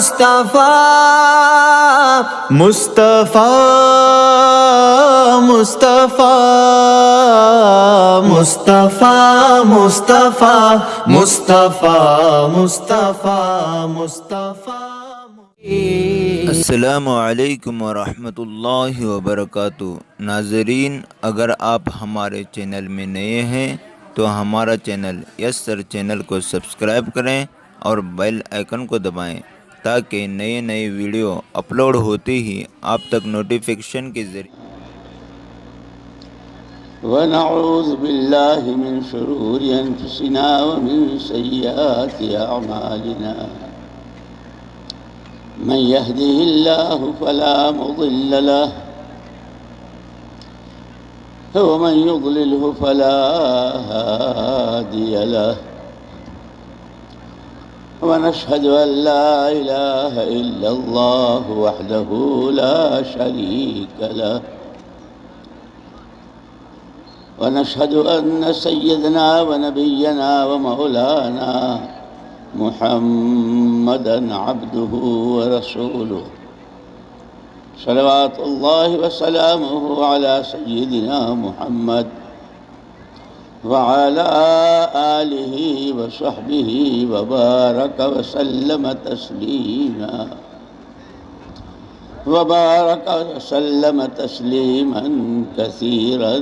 مصطفیٰ مصطفیٰ مصطفیٰ مصطفیٰ مصطفیٰ مصطفیٰ مصطفیٰ مصطفیٰ. السلام علیکم ورحمۃ اللہ وبرکاتہ. ناظرین، اگر آپ ہمارے چینل میں نئے ہیں تو ہمارا چینل یس سر چینل کو سبسکرائب کریں اور بیل آئیکن کو دبائیں تاکہ نئے ویڈیو اپلوڈ ہوتے ہی آپ تک نوٹیفیکیشن کے ذریعے. ونعوذ باللہ من شرور انفسنا ومن سیئات اعمالنا من يهده الله فلا مضل له ومن يضلله فلا هادي له ونشهد أن لا إله إلا الله وحده لا شريك له ونشهد أن سيدنا ونبينا ومولانا محمدًا عبده ورسوله صلوات الله وسلامه على سيدنا محمد وعلى آله وصحبه وبارك وسلم تسليما كثيرا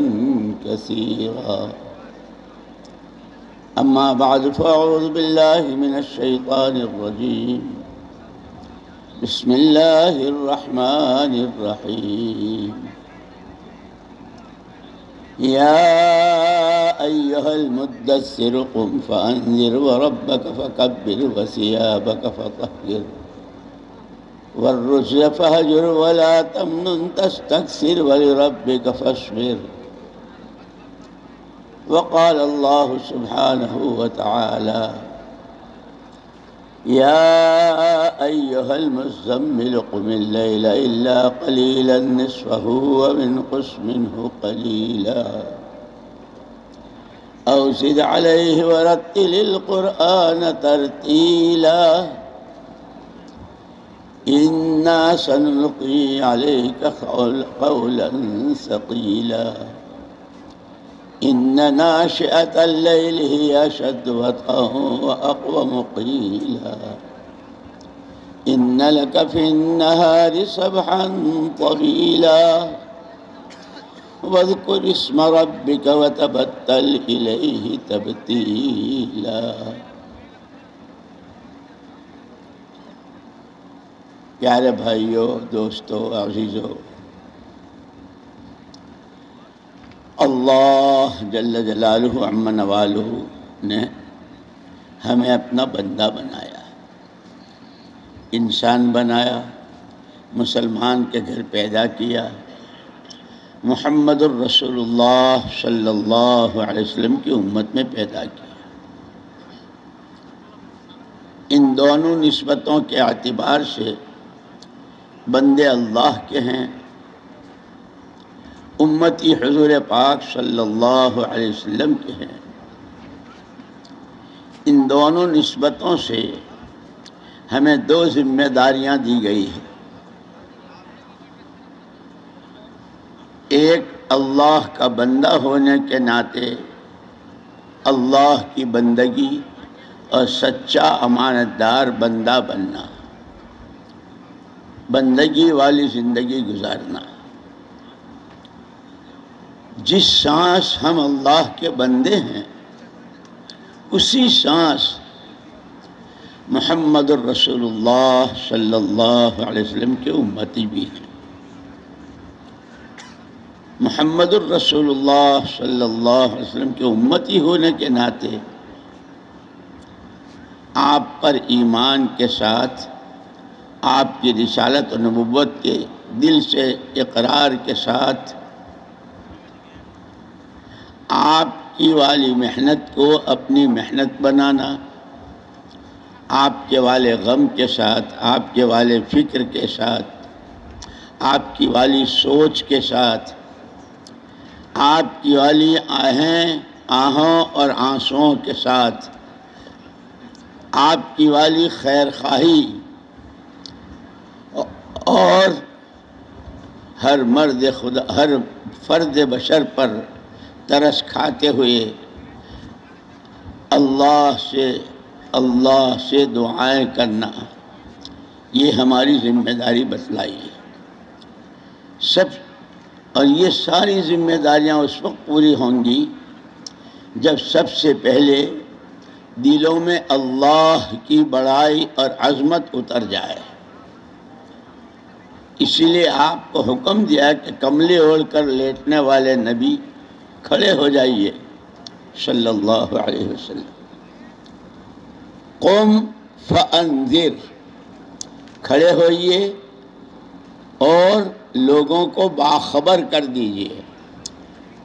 كثيرا. أما بعد فأعوذ بالله من الشيطان الرجيم. بسم الله الرحمن الرحيم. يا أيها المدثر قم فأنذر وربك فكبر وثيابك فطهر والرجز فهجر ولا تمنن تستكثر ولربك فاصبر. وقال الله سبحانه وتعالى يا أيها المزمل قم الليل إلا قليلا نصفه وانقص منه قليلا أو زد عليه ورتل القرآن ترتيلا إنا سنلقي عليك قولا ثقيلا إن ناشئة الليل هي أشد وطئا وأقوم قيلا إن لك في النهار سبحا طويلا واذكر اسم ربك وتبتل إليه تبتيلا. پیارے بھائیو، دوستو، عزیزو، اللہ جل جلالہ عم نوالہ نے ہمیں اپنا بندہ بنایا، انسان بنایا، مسلمان کے گھر پیدا کیا، محمد الرسول اللہ صلی اللہ علیہ وسلم کی امت میں پیدا کیا. ان دونوں نسبتوں کے اعتبار سے بندے اللہ کے ہیں، امتی حضور پاک صلی اللہ علیہ وسلم کے ہیں. ان دونوں نسبتوں سے ہمیں دو ذمہ داریاں دی گئی ہیں. ایک، اللہ کا بندہ ہونے کے ناطے اللہ کی بندگی اور سچا امانت دار بندہ بننا، بندگی والی زندگی گزارنا. جس سانس ہم اللہ کے بندے ہیں اسی سانس محمد الرسول اللہ صلی اللہ علیہ وسلم کے امتی بھی ہیں. محمد الرسول اللہ صلی اللہ علیہ وسلم کے امتی ہونے کے ناطے آپ پر ایمان کے ساتھ، آپ کی رسالت و نبوت کے دل سے اقرار کے ساتھ، آپ کی والی محنت کو اپنی محنت بنانا، آپ کے والے غم کے ساتھ، آپ کے والے فکر کے ساتھ، آپ کی والی سوچ کے ساتھ، آپ کی والی آہوں اور آنسوؤں کے ساتھ، آپ کی والی خیر خواہی اور ہر مرد خدا، ہر فرد بشر پر ترس کھاتے ہوئے اللہ سے دعائیں کرنا، یہ ہماری ذمہ داری بتلائی ہے اور یہ ساری ذمہ داریاں اس وقت پوری ہوں گی جب سب سے پہلے دلوں میں اللہ کی بڑائی اور عظمت اتر جائے۔ اسی لیے آپ کو حکم دیا کہ کملے اوڑھ کر لیٹنے والے نبی کھڑے ہو جائیے صلی اللہ علیہ وسلم۔ قم فانذر، کھڑے ہوئیے اور لوگوں کو باخبر کر دیجیے۔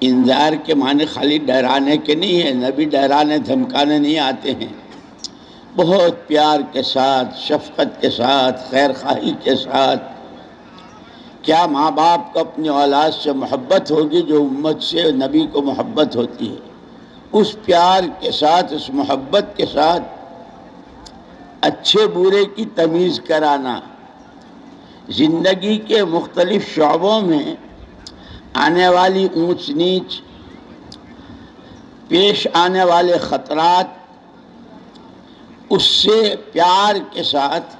انذار کے معنی خالی ڈرانے کے نہیں ہیں، نبی ڈرانے دھمکانے نہیں آتے ہیں، بہت پیار کے ساتھ، شفقت کے ساتھ، خیر خواہی کے ساتھ۔ کیا ماں باپ کو اپنی اولاد سے محبت ہوگی جو امت سے نبی کو محبت ہوتی ہے؟ اس پیار کے ساتھ، اس محبت کے ساتھ اچھے برے کی تمیز کرانا، زندگی کے مختلف شعبوں میں آنے والی اونچ نیچ، پیش آنے والے خطرات، اس سے پیار کے ساتھ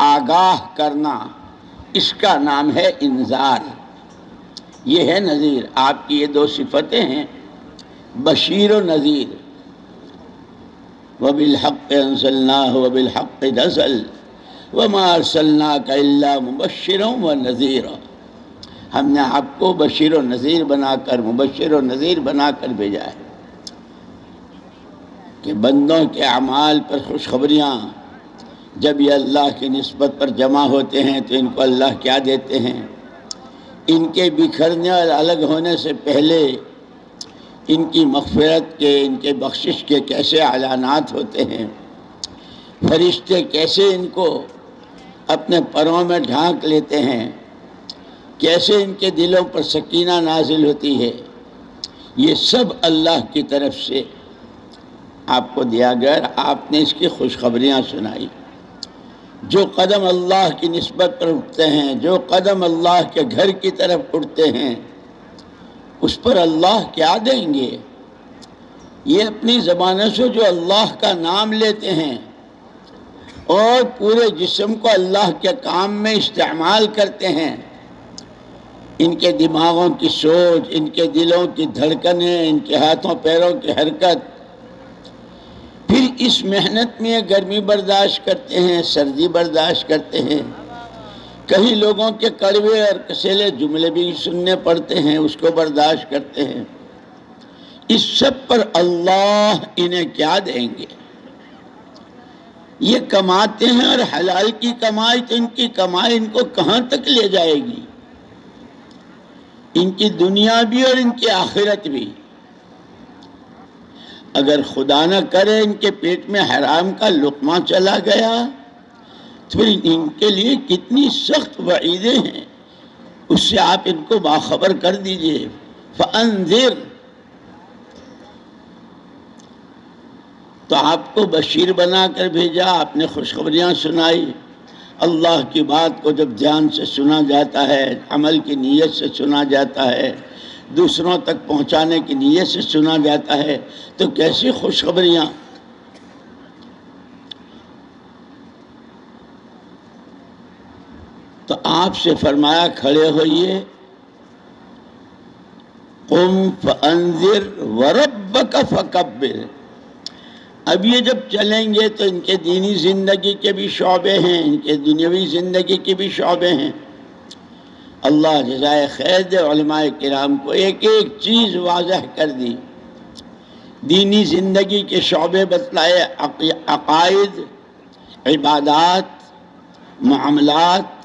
آگاہ کرنا، اس کا نام ہے انذار، یہ ہے نذیر۔ آپ کی یہ دو صفتیں ہیں، بشیر و نذیر۔ وَبِالْحَقِّ أَنزَلْنَاهُ وَبِالْحَقِّ نَزَلَ وَمَا أَرْسَلْنَاكَ إِلَّا مُبَشِّرًا وَنَذِيرًا، ہم نے آپ کو بشیر و نذیر بنا کر، مبشر و نذیر بنا کر بھیجا ہے کہ بندوں کے اعمال پر خوشخبریاں جب یہ اللہ کی نسبت پر جمع ہوتے ہیں تو ان کو اللہ کیا دیتے ہیں، ان کے بکھرنے اور الگ ہونے سے پہلے ان کی مغفرت کے، ان کے بخشش کے کیسے اعلانات ہوتے ہیں، فرشتے کیسے ان کو اپنے پروں میں ڈھانک لیتے ہیں، کیسے ان کے دلوں پر سکینہ نازل ہوتی ہے، یہ سب اللہ کی طرف سے آپ کو دیا گیا۔ آپ نے اس کی خوشخبریاں سنائی۔ جو قدم اللہ کی نسبت پر اٹھتے ہیں، جو قدم اللہ کے گھر کی طرف اٹھتے ہیں، اس پر اللہ کیا دیں گے؟ یہ اپنی زبانوں سے جو اللہ کا نام لیتے ہیں اور پورے جسم کو اللہ کے کام میں استعمال کرتے ہیں، ان کے دماغوں کی سوچ، ان کے دلوں کی دھڑکنیں، ان کے ہاتھوں پیروں کی حرکت، پھر اس محنت میں گرمی برداشت کرتے ہیں، سردی برداشت کرتے ہیں، کئی لوگوں کے کڑوے اور کسیلے جملے بھی سننے پڑتے ہیں، اس کو برداشت کرتے ہیں۔ اس سب پر اللہ انہیں کیا دیں گے؟ یہ کماتے ہیں اور حلال کی کمائی، تو ان کی کمائی ان کو کہاں تک لے جائے گی؟ ان کی دنیا بھی اور ان کی آخرت بھی۔ اگر خدا نہ کرے ان کے پیٹ میں حرام کا لقمہ چلا گیا تو پھر ان کے لیے کتنی سخت وعیدیں ہیں، اس سے آپ ان کو باخبر کر دیجئے۔ فَأَنذِرْ، تو آپ کو بشیر بنا کر بھیجا، آپ نے خوشخبریاں سنائی۔ اللہ کی بات کو جب دھیان سے سنا جاتا ہے، عمل کی نیت سے سنا جاتا ہے، دوسروں تک پہنچانے کی نیت سے سنا جاتا ہے، تو کیسی خوشخبریاں۔ تو آپ سے فرمایا کھڑے ہوئیے، قم فانذر وربک فکبر۔ اب یہ جب چلیں گے تو ان کے دینی زندگی کے بھی شعبے ہیں، ان کے دنیاوی زندگی کے بھی شعبے ہیں۔ اللہ جزائے خیر دے علماء کرام کو ایک ایک چیز واضح کر دی، دینی زندگی کے شعبے بتلائے، عقائد، عبادات، معاملات،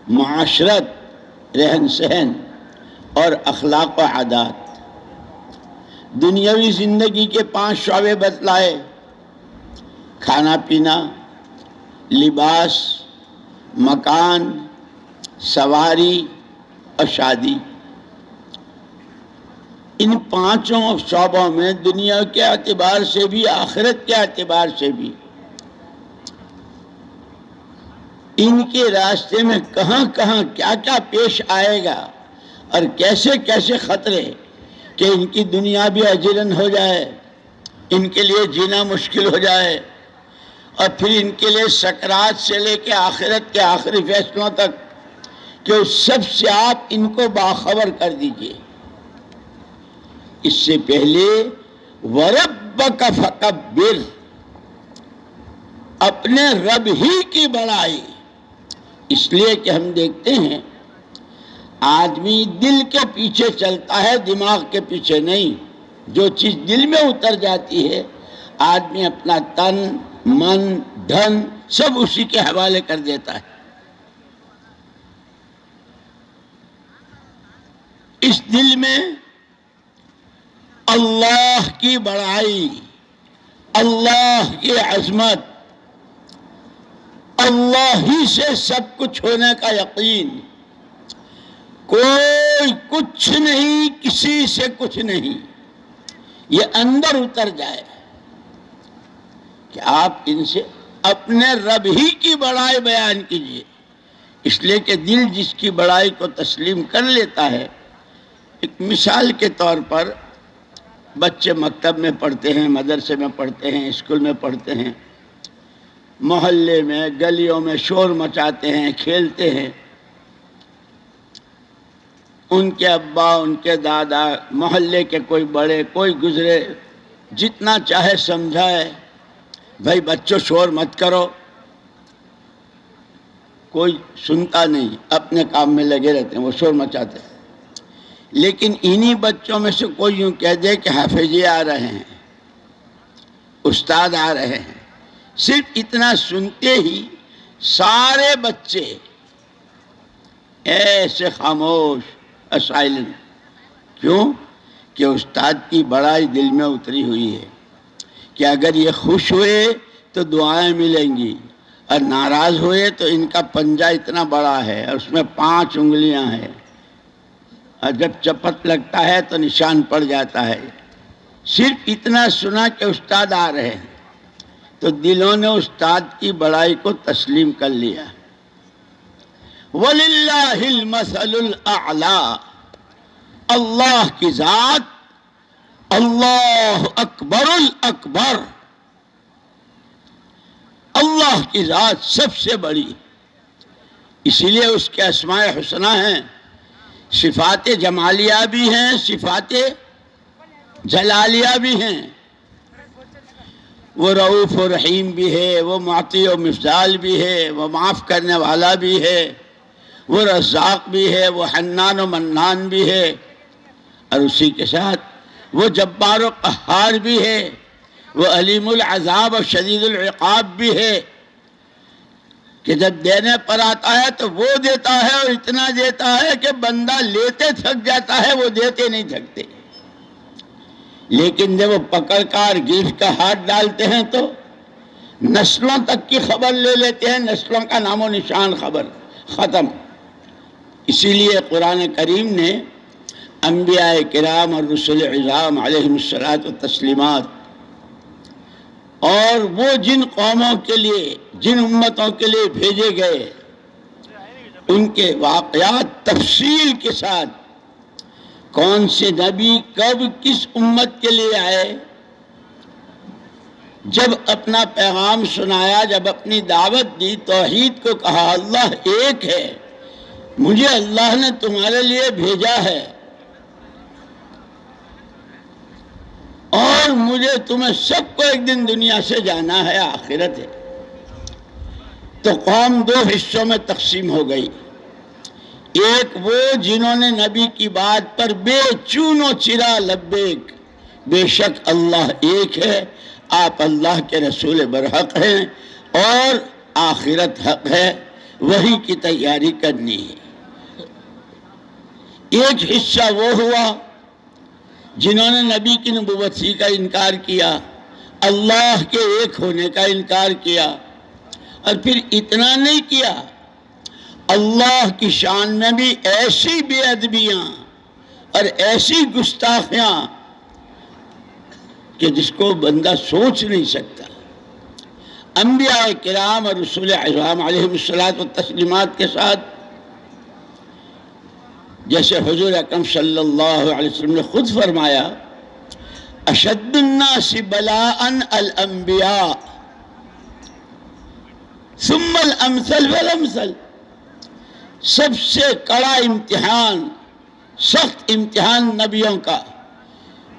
معاشرت، رہن سہن اور اخلاق و عادات۔ دنیاوی زندگی کے 5 شعبے بتلائے، کھانا پینا، لباس، مکان، سواری اور شادی۔ ان 5 شعبوں میں دنیا کے اعتبار سے بھی، آخرت کے اعتبار سے بھی ان کے راستے میں کہاں کہاں کیا کیا پیش آئے گا اور کیسے کیسے خطرے کہ ان کی دنیا بھی اجرن ہو جائے، ان کے لیے جینا مشکل ہو جائے، اور پھر ان کے لیے سکرات سے لے کے آخرت کے آخری فیصلوں تک کہ اس سب سے آپ ان کو باخبر کر دیجئے۔ اس سے پہلے وَرَبَّكَ فَكَبِّرْ، اپنے رب ہی کی بڑائی، اس لیے کہ ہم دیکھتے ہیں آدمی دل کے پیچھے چلتا ہے، دماغ کے پیچھے نہیں۔ جو چیز دل میں اتر جاتی ہے آدمی اپنا تن من دھن سب اسی کے حوالے کر دیتا ہے۔ اس دل میں اللہ کی بڑائی، اللہ کی عظمت، اللہ ہی سے سب کچھ ہونے کا یقین، کوئی کچھ نہیں، کسی سے کچھ نہیں، یہ اندر اتر جائے کہ آپ ان سے اپنے رب ہی کی بڑائی بیان کیجئے۔ اس لیے کہ دل جس کی بڑائی کو تسلیم کر لیتا ہے، ایک مثال کے طور پر بچے مکتب میں پڑھتے ہیں، مدرسے میں پڑھتے ہیں، اسکول میں پڑھتے ہیں، محلے میں گلیوں میں شور مچاتے ہیں، کھیلتے ہیں، ان کے ابا ان کے دادا محلے کے کوئی بڑے کوئی گزرے جتنا چاہے سمجھائے بھائی بچوں شور مت کرو، کوئی سنتا نہیں، اپنے کام میں لگے رہتے ہیں، وہ شور مچاتے ہیں۔ لیکن انہی بچوں میں سے کوئی یوں کہہ دے کہ حافظی آ رہے ہیں، استاد آ رہے ہیں، صرف اتنا سنتے ہی سارے بچے ایسے خاموش سائلنٹ۔ کیوں؟ کہ استاد کی بڑائی دل میں اتری ہوئی ہے کہ اگر یہ خوش ہوئے تو دعائیں ملیں گی، اور ناراض ہوئے تو ان کا پنجہ اتنا بڑا ہے اور اس میں 5 انگلیاں ہیں، اور جب چپت لگتا ہے تو نشان پڑ جاتا ہے۔ صرف اتنا سنا کہ استاد آ رہے ہیں تو دلوں نے استاد کی بڑائی کو تسلیم کر لیا۔ وَلِلَّهِ الْمَثَلُ الْأَعْلَى، اللہ کی ذات اللہ اکبر الاکبر، اللہ کی ذات سب سے بڑی، اسی لیے اس کے اسماء حسنہ ہیں، صفات جمالیہ بھی ہیں، صفات جلالیہ بھی ہیں۔ وہ رؤوف و رحیم بھی ہے، وہ معطی و مفضال بھی ہے، وہ معاف کرنے والا بھی ہے، وہ رزاق بھی ہے، وہ حنان و منان بھی ہے، اور اسی کے ساتھ وہ جبار و قہار بھی ہے، وہ علیم العذاب و شدید العقاب بھی ہے کہ جب دینے پر آتا ہے تو وہ دیتا ہے اور اتنا دیتا ہے کہ بندہ لیتے تھک جاتا ہے، وہ دیتے نہیں تھکتے۔ لیکن جب وہ پکڑ کر گرفت کا ہاتھ ڈالتے ہیں تو نسلوں تک کی خبر لے لیتے ہیں، نسلوں کا نام و نشان خبر ختم۔ اسی لیے قرآن کریم نے انبیاء کرام اور رسول عظام علیہم الصلاۃ والتسلیمات اور وہ جن قوموں کے لیے جن امتوں کے لیے بھیجے گئے ان کے واقعات تفصیل کے ساتھ، کون سے نبی کب کس امت کے لیے آئے، جب اپنا پیغام سنایا، جب اپنی دعوت دی، توحید کو کہا اللہ ایک ہے، مجھے اللہ نے تمہارے لیے بھیجا ہے اور مجھے تمہیں سب کو ایک دن دنیا سے جانا ہے، آخرت ہے۔ تو قوم 2 حصوں میں تقسیم ہو گئی، ایک وہ جنہوں نے نبی کی بات پر بے چون و چرا لبیک، بے شک اللہ ایک ہے، آپ اللہ کے رسول برحق ہیں اور آخرت حق ہے، وہی کی تیاری کرنی ہے۔ ایک حصہ وہ ہوا جنہوں نے نبی کی نبوتی کا انکار کیا، اللہ کے ایک ہونے کا انکار کیا، اور پھر اتنا نہیں کیا، اللہ کی شان میں بھی ایسی بے ادبیاں اور ایسی گستاخیاں کہ جس کو بندہ سوچ نہیں سکتا۔ انبیاء کرام اور رسول اعظام علیہم الصلاۃ والتسلیمات کے ساتھ، جیسے حضور اکرم صلی اللہ علیہ وسلم نے خود فرمایا اشد الناس بلاء الانبیاء ثم الامثل فالامثل، سب سے کڑا امتحان، سخت امتحان نبیوں کا،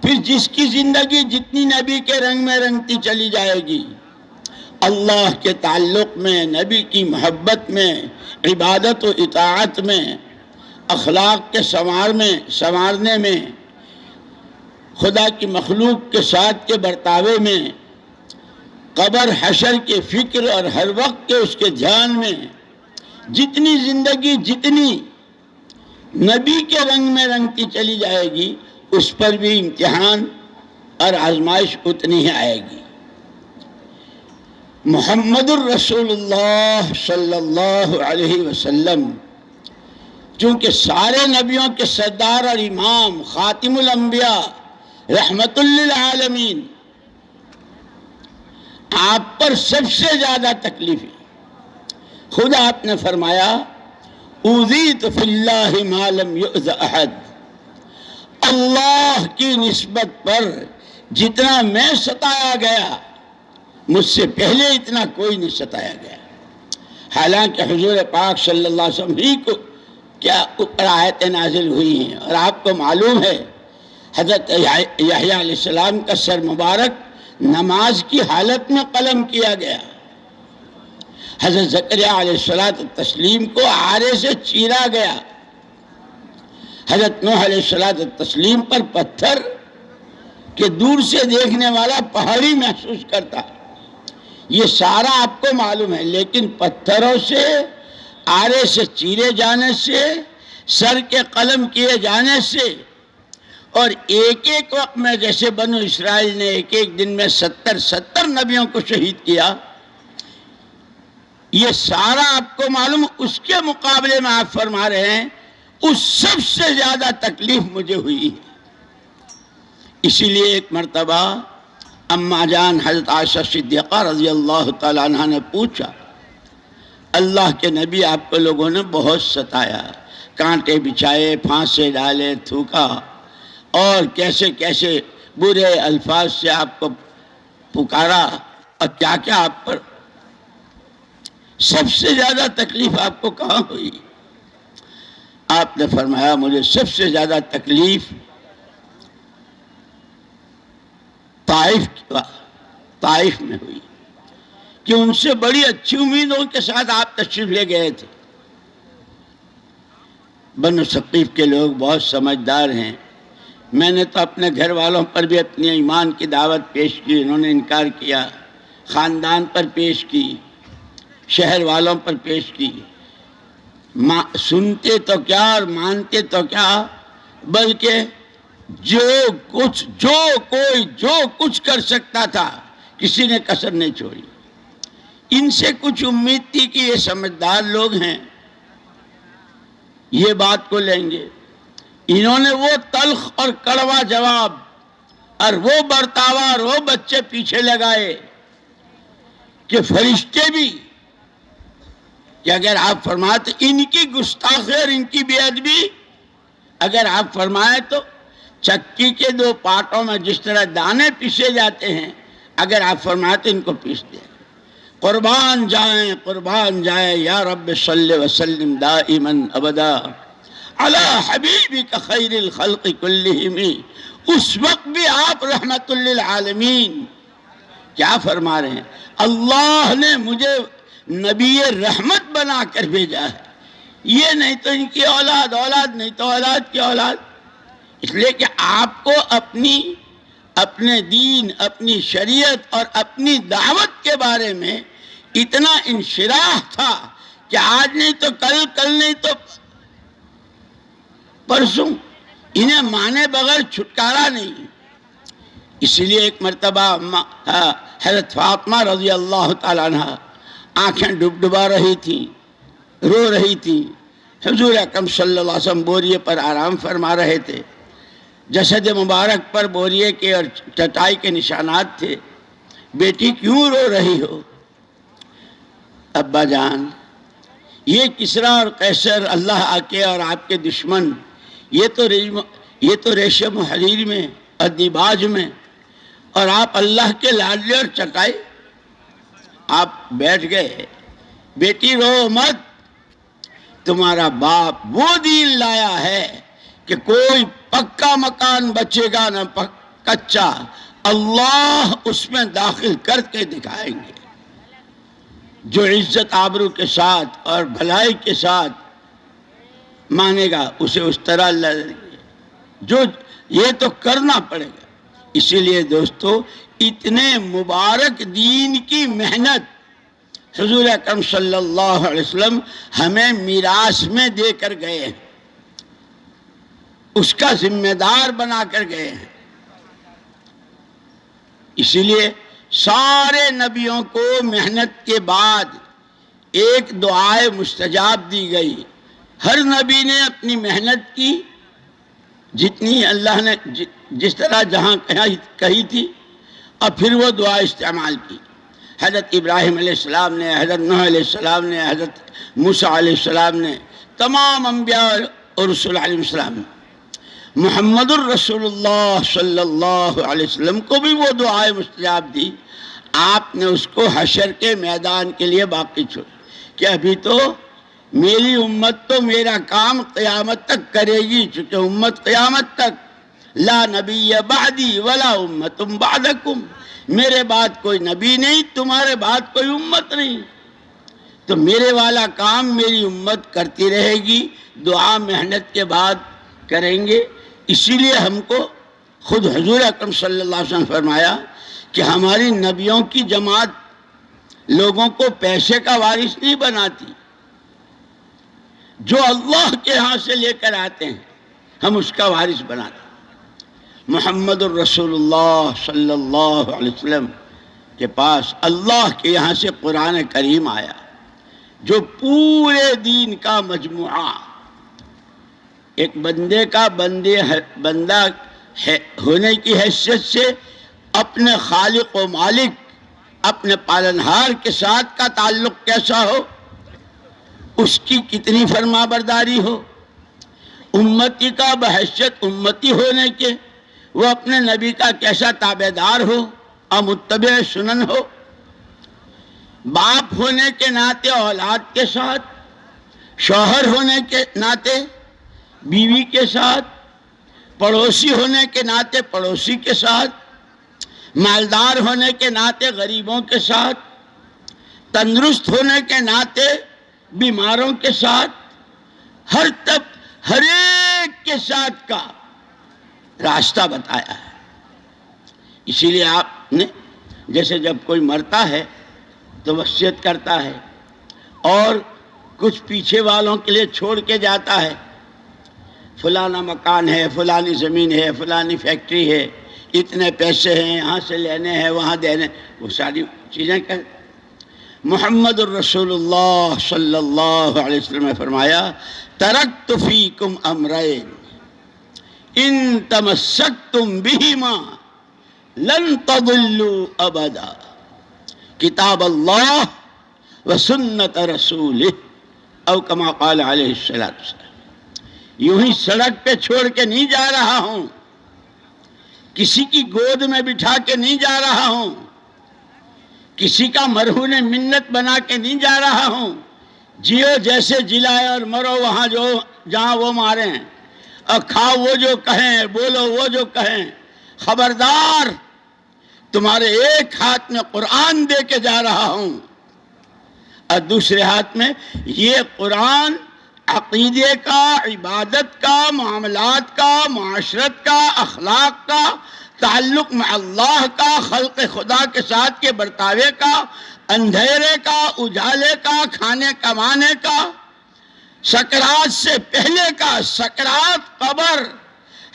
پھر جس کی زندگی جتنی نبی کے رنگ میں رنگتی چلی جائے گی، اللہ کے تعلق میں، نبی کی محبت میں، عبادت و اطاعت میں، اخلاق کے سنوارنے میں، خدا کی مخلوق کے ساتھ کے برتاوے میں، قبر حشر کے فکر اور ہر وقت کے اس کے دھیان میں، جتنی زندگی جتنی نبی کے رنگ میں رنگتی چلی جائے گی، اس پر بھی امتحان اور آزمائش اتنی ہی آئے گی۔ محمد الرسول اللہ صلی اللہ علیہ وسلم چونکہ سارے نبیوں کے سردار اور امام، خاتم الانبیاء، رحمت للعالمین، آپ پر سب سے زیادہ تکلیف ہے۔ خود آپ نے فرمایا اوذیت فی اللہ ما لم یؤذ احد، اللہ کی نسبت پر جتنا میں ستایا گیا، مجھ سے پہلے اتنا کوئی نہیں ستایا گیا۔ حالانکہ حضور پاک صلی اللہ علیہ وسلم ہی کو کیا اوپر آیتیں نازل ہوئی ہیں، اور آپ کو معلوم ہے حضرت یحییٰ علیہ السلام کا سر مبارک نماز کی حالت میں قلم کیا گیا، حضرت زکریا علیہ السلام کو آرے سے چیرا گیا، حضرت نوح علیہ السلام پر پتھر کہ دور سے دیکھنے والا پہاڑی محسوس کرتا، یہ سارا آپ کو معلوم ہے، لیکن پتھروں سے، آرے سے چیرے جانے سے، سر کے قلم کیے جانے سے، اور ایک ایک وقت میں جیسے بنو اسرائیل نے ایک ایک دن میں 70 نبیوں کو شہید کیا، یہ سارا آپ کو معلوم، اس کے مقابلے میں آپ فرما رہے ہیں اس سب سے زیادہ تکلیف مجھے ہوئی ہے۔ اسی لیے ایک مرتبہ اماں جان حضرت عائشہ صدیقہ رضی اللہ تعالیٰ عنہ نے پوچھا اللہ کے نبی آپ کو لوگوں نے بہت ستایا، کانٹے بچھائے، پھانسے ڈالے، تھوکا، اور کیسے کیسے برے الفاظ سے آپ کو پکارا، اور کیا کیا آپ پر، سب سے زیادہ تکلیف آپ کو کہاں ہوئی؟ آپ نے فرمایا مجھے سب سے زیادہ تکلیف طائف میں ہوئی، کہ ان سے بڑی اچھی امیدوں کے ساتھ آپ تشریف لے گئے تھے۔ بنو ثقیف کے لوگ بہت سمجھدار ہیں، میں نے تو اپنے گھر والوں پر بھی اپنی ایمان کی دعوت پیش کی، انہوں نے انکار کیا، خاندان پر پیش کی، شہر والوں پر پیش کی، سنتے تو کیا اور مانتے تو کیا، بلکہ جو کچھ کر سکتا تھا کسی نے کسر نہیں چھوڑی۔ ان سے کچھ امید تھی کہ یہ سمجھدار لوگ ہیں، یہ بات کو لیں گے، انہوں نے وہ تلخ اور کڑوا جواب اور وہ برتاوا اور وہ بچے پیچھے لگائے کہ فرشتے بھی، کہ اگر آپ فرمائے تو ان کی گستاخی اور ان کی بے ادبی، اگر آپ فرمائے تو چکی کے دو پارٹوں میں جس طرح دانے پیسے جاتے ہیں، اگر آپ فرمائے تو ان کو پیس دیں۔ قربان جائیں یا رب صلی وسلم دائما ابدا علی حبیبک خیر الخلق کلہم۔ اس وقت بھی آپ رحمت للعالمین کیا فرما رہے ہیں؟ اللہ نے مجھے نبی رحمت بنا کر بھیجا ہے، یہ نہیں تو ان کی اولاد، نہیں تو اولاد کی اولاد۔ اس لیے کہ آپ کو اپنے دین، اپنی شریعت اور اپنی دعوت کے بارے میں اتنا انشراح تھا کہ آج نہیں تو کل نہیں تو پرسوں انہیں مانے بغیر چھٹکارا نہیں۔ اس لیے ایک مرتبہ حضرت فاطمہ رضی اللہ تعالیٰ عنہ آنکھیں ڈبا رہی تھیں، رو رہی تھیں، حضور اکرم صلی اللہ علیہ وسلم بوریے پر آرام فرما رہے تھے، جسد مبارک پر بوریے کے اور چٹائی کے نشانات تھے۔ بیٹی کیوں رو رہی ہو؟ ابا جان، یہ کسرا اور قیصر، اللہ آ کے اور آپ کے دشمن، یہ تو ریشم و حریر میں اور دیباج میں، اور آپ اللہ کے لاڈلے اور چٹائی۔ آپ بیٹھ گئے، بیٹی رو مت، تمہارا باپ وہ دین لایا ہے کہ کوئی پکا مکان بچے گا نہ کچا، اللہ اس میں داخل کر کے دکھائیں گے۔ جو عزت آبرو کے ساتھ اور بھلائی کے ساتھ مانے گا اسے اس طرح اللہ دیں گے، جو یہ تو کرنا پڑے گا۔ اسی لیے دوستو، اتنے مبارک دین کی محنت حضور اکرم صلی اللہ علیہ وسلم ہمیں میراث میں دے کر گئے ہیں، اس کا ذمہ دار بنا کر گئے ہیں۔ اسی لیے سارے نبیوں کو محنت کے بعد ایک دعائے مستجاب دی گئی۔ ہر نبی نے اپنی محنت کی، جتنی اللہ نے جس طرح جہاں کہی تھی، اور پھر وہ دعا استعمال کی۔ حضرت ابراہیم علیہ السلام نے، حضرت نوح علیہ السلام نے، حضرت موسیٰ علیہ السلام نے، تمام انبیاء اور رسول علیہ السلام نے، محمد الرسول اللہ صلی اللہ علیہ وسلم کو بھی وہ دعائیں مستجاب دی۔ آپ نے اس کو حشر کے میدان کے لیے باقی چھوڑ کہ ابھی تو میری امت تو میرا کام قیامت تک کرے گی، چونکہ امت قیامت تک، لا نبی بعدی ولا امت بعدکم، میرے بعد کوئی نبی نہیں، تمہارے بعد کوئی امت نہیں، تو میرے والا کام میری امت کرتی رہے گی، دعا محنت کے بعد کریں گے۔ اسی لیے ہم کو خود حضور اکرم صلی اللہ علیہ وسلم فرمایا کہ ہماری نبیوں کی جماعت لوگوں کو پیسے کا وارث نہیں بناتی، جو اللہ کے ہاں سے لے کر آتے ہیں ہم اس کا وارث بناتے ہیں۔ محمد الرسول اللہ صلی اللہ علیہ وسلم کے پاس اللہ کے یہاں سے قرآن کریم آیا، جو پورے دین کا مجموعہ، ایک بندے کا بندہ ہونے کی حیثیت سے اپنے خالق و مالک، اپنے پالنہار کے ساتھ کا تعلق کیسا ہو، اس کی کتنی فرما برداری ہو، امتی کا بحیثیت امتی ہونے کے وہ اپنے نبی کا کیسا تابعدار ہو اور متبع سنن ہو، باپ ہونے کے ناطے اولاد کے ساتھ، شوہر ہونے کے ناطے بیوی کے ساتھ، پڑوسی ہونے کے ناطے پڑوسی کے ساتھ، مالدار ہونے کے ناطے غریبوں کے ساتھ، تندرست ہونے کے ناطے بیماروں کے ساتھ، ہر ایک کے ساتھ کا راستہ بتایا ہے۔ اسی لیے آپ نے جیسے جب کوئی مرتا ہے تو وصیت کرتا ہے اور کچھ پیچھے والوں کے لیے چھوڑ کے جاتا ہے، فلانا مکان ہے، فلانی زمین ہے، فلانی فیکٹری ہے، اتنے پیسے ہیں، یہاں سے لینے ہیں، وہاں دینے، وہ ساری چیزیں کہ محمد الرسول اللہ صلی اللہ علیہ وسلم نے فرمایا ترکت فیکم امرین ان تمسکتم بہما لن تضلوا ابدا، کتاب اللہ و سنت رسولہ، او کما قال علیہ السلام۔ یوں ہی سڑک پہ چھوڑ کے نہیں جا رہا ہوں، کسی کی گود میں بٹھا کے نہیں جا رہا ہوں، کسی کا مرہون منت بنا کے نہیں جا رہا ہوں، جیو جیسے جلائے اور مرو وہاں جہاں وہ ماریں، اور کھاؤ وہ جو کہیں، بولو وہ جو کہیں، خبردار تمہارے ایک ہاتھ میں قرآن دے کے جا رہا ہوں اور دوسرے ہاتھ میں یہ قرآن عقیدے کا، عبادت کا، معاملات کا، معاشرت کا، اخلاق کا، تعلق میں اللہ کا، خلق خدا کے ساتھ کے برتاوے کا، اندھیرے کا، اجالے کا، کھانے کمانے کا، سکرات سے پہلے کا، سکرات، قبر،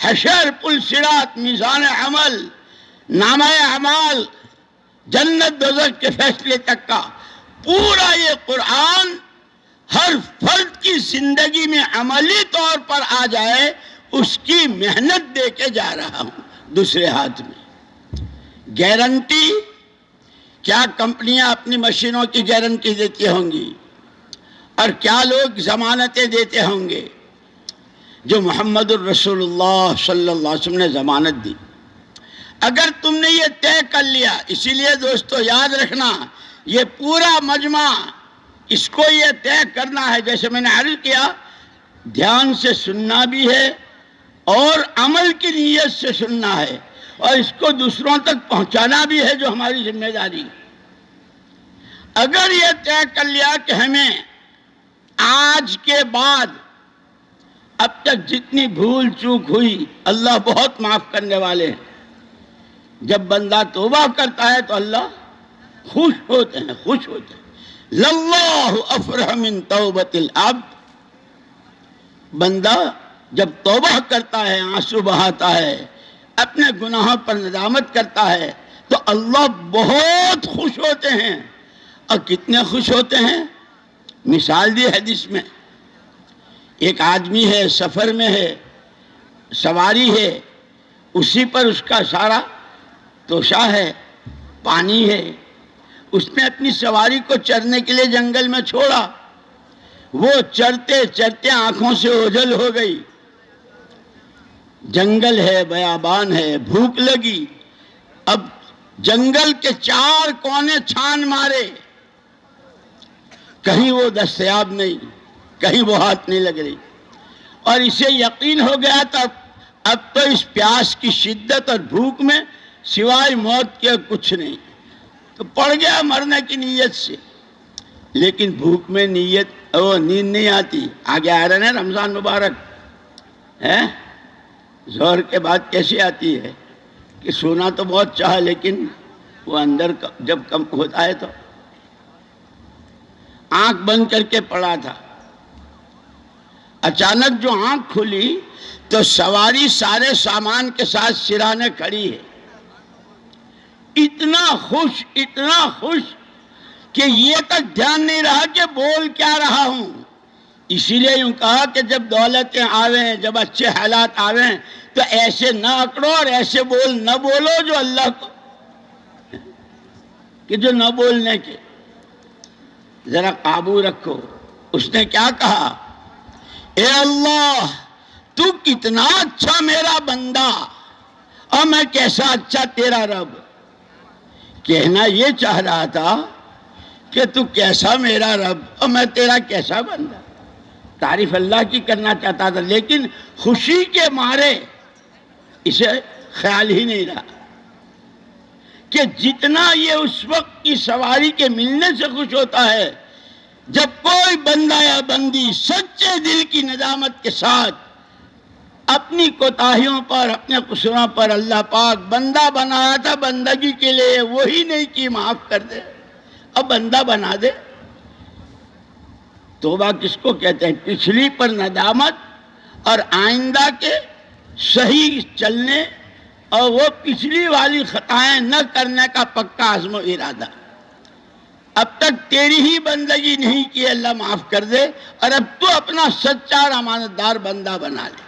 حشر، پل صراط، میزان عمل، نامہ اعمال، جنت دوزخ کے فیصلے تک کا پورا یہ قرآن ہر فرد کی زندگی میں عملی طور پر آ جائے، اس کی محنت دے کے جا رہا ہوں۔ دوسرے ہاتھ میں گارنٹی کیا کمپنیاں اپنی مشینوں کی گارنٹی دیتی ہوں گی اور کیا لوگ ضمانتیں دیتے ہوں گے. جو محمد الرسول اللہ صلی اللہ علیہ وسلم نے ضمانت دی، اگر تم نے یہ طے کر لیا. اسی لیے دوستو یاد رکھنا، یہ پورا مجمع اس کو یہ طے کرنا ہے، جیسے میں نے عرض کیا، دھیان سے سننا بھی ہے اور عمل کی نیت سے سننا ہے، اور اس کو دوسروں تک پہنچانا بھی ہے، جو ہماری ذمہ داری. اگر یہ طے کر لیا کہ ہمیں آج کے بعد اب تک جتنی بھول چوک ہوئی، اللہ بہت معاف کرنے والے ہیں. جب بندہ توبہ کرتا ہے تو اللہ خوش ہوتے ہیں، خوش ہوتے ہیں. للہ افرح من توبۃ العبد. بندہ جب توبہ کرتا ہے، آنسو بہاتا ہے، اپنے گناہوں پر ندامت کرتا ہے، تو اللہ بہت خوش ہوتے ہیں. اور کتنے خوش ہوتے ہیں؟ مثال دی حدیث میں، ایک آدمی ہے، سفر میں ہے، سواری ہے، اسی پر اس کا سارا توشہ ہے، پانی ہے. اس نے اپنی سواری کو چرنے کے لیے جنگل میں چھوڑا. وہ چرتے چرتے آنکھوں سے اوجھل ہو گئی. جنگل ہے، بیابان ہے، بھوک لگی. اب جنگل کے چار کونے چھان مارے، کہیں وہ دستیاب نہیں، کہیں وہ ہاتھ نہیں لگ رہی. اور اسے یقین ہو گیا تھا اب تو اس پیاس کی شدت اور بھوک میں سوائے موت کے کچھ نہیں. تو پڑ گیا مرنے کی نیت سے. لیکن بھوک میں نیند نہیں آتی. آگے آ رہے ہیں رمضان مبارک ہے، ظہر کے بعد کیسے آتی ہے کہ سونا تو بہت چاہا، لیکن وہ اندر جب کم ہوتا ہے تو آنکھ بند کر کے پڑا تھا. اچانک جو آنکھ کھلی تو سواری سارے سامان کے ساتھ سرانے کھڑی ہے. اتنا خوش کہ یہ تک دھیان نہیں رہا کہ بول کیا رہا ہوں. اسی لیے یوں کہا کہ جب دولتیں آویں، جب اچھے حالات آویں تو ایسے نہ اکڑو اور ایسے بول نہ بولو جو اللہ کو، کہ جو نہ بولنے کے ذرا قابو رکھو. اس نے کیا کہا؟ اے اللہ، تو کتنا اچھا میرا بندہ اور میں کیسا اچھا تیرا رب. کہنا یہ چاہ رہا تھا کہ تو کیسا میرا رب اور میں تیرا کیسا بندہ. تعریف اللہ کی کرنا چاہتا تھا، لیکن خوشی کے مارے اسے خیال ہی نہیں رہا کہ جتنا یہ اس وقت کی سواری کے ملنے سے خوش ہوتا ہے جب کوئی بندہ یا بندی سچے دل کی ندامت کے ساتھ اپنی کوتاہیوں پر، اپنے قصوروں پر اللہ پاک بندہ بنایا تھا بندگی کے لیے، وہی نہیں کی معاف کر دے، اب بندہ بنا دے. توبہ کس کو کہتے ہیں؟ پچھلی پر ندامت اور آئندہ کے صحیح چلنے اور وہ پچھلی والی خطائیں نہ کرنے کا پکا عزم و ارادہ. اب تک تیری ہی بندگی نہیں کی، اللہ معاف کر دے، اور اب تو اپنا سچا اور امانتدار بندہ بنا لے.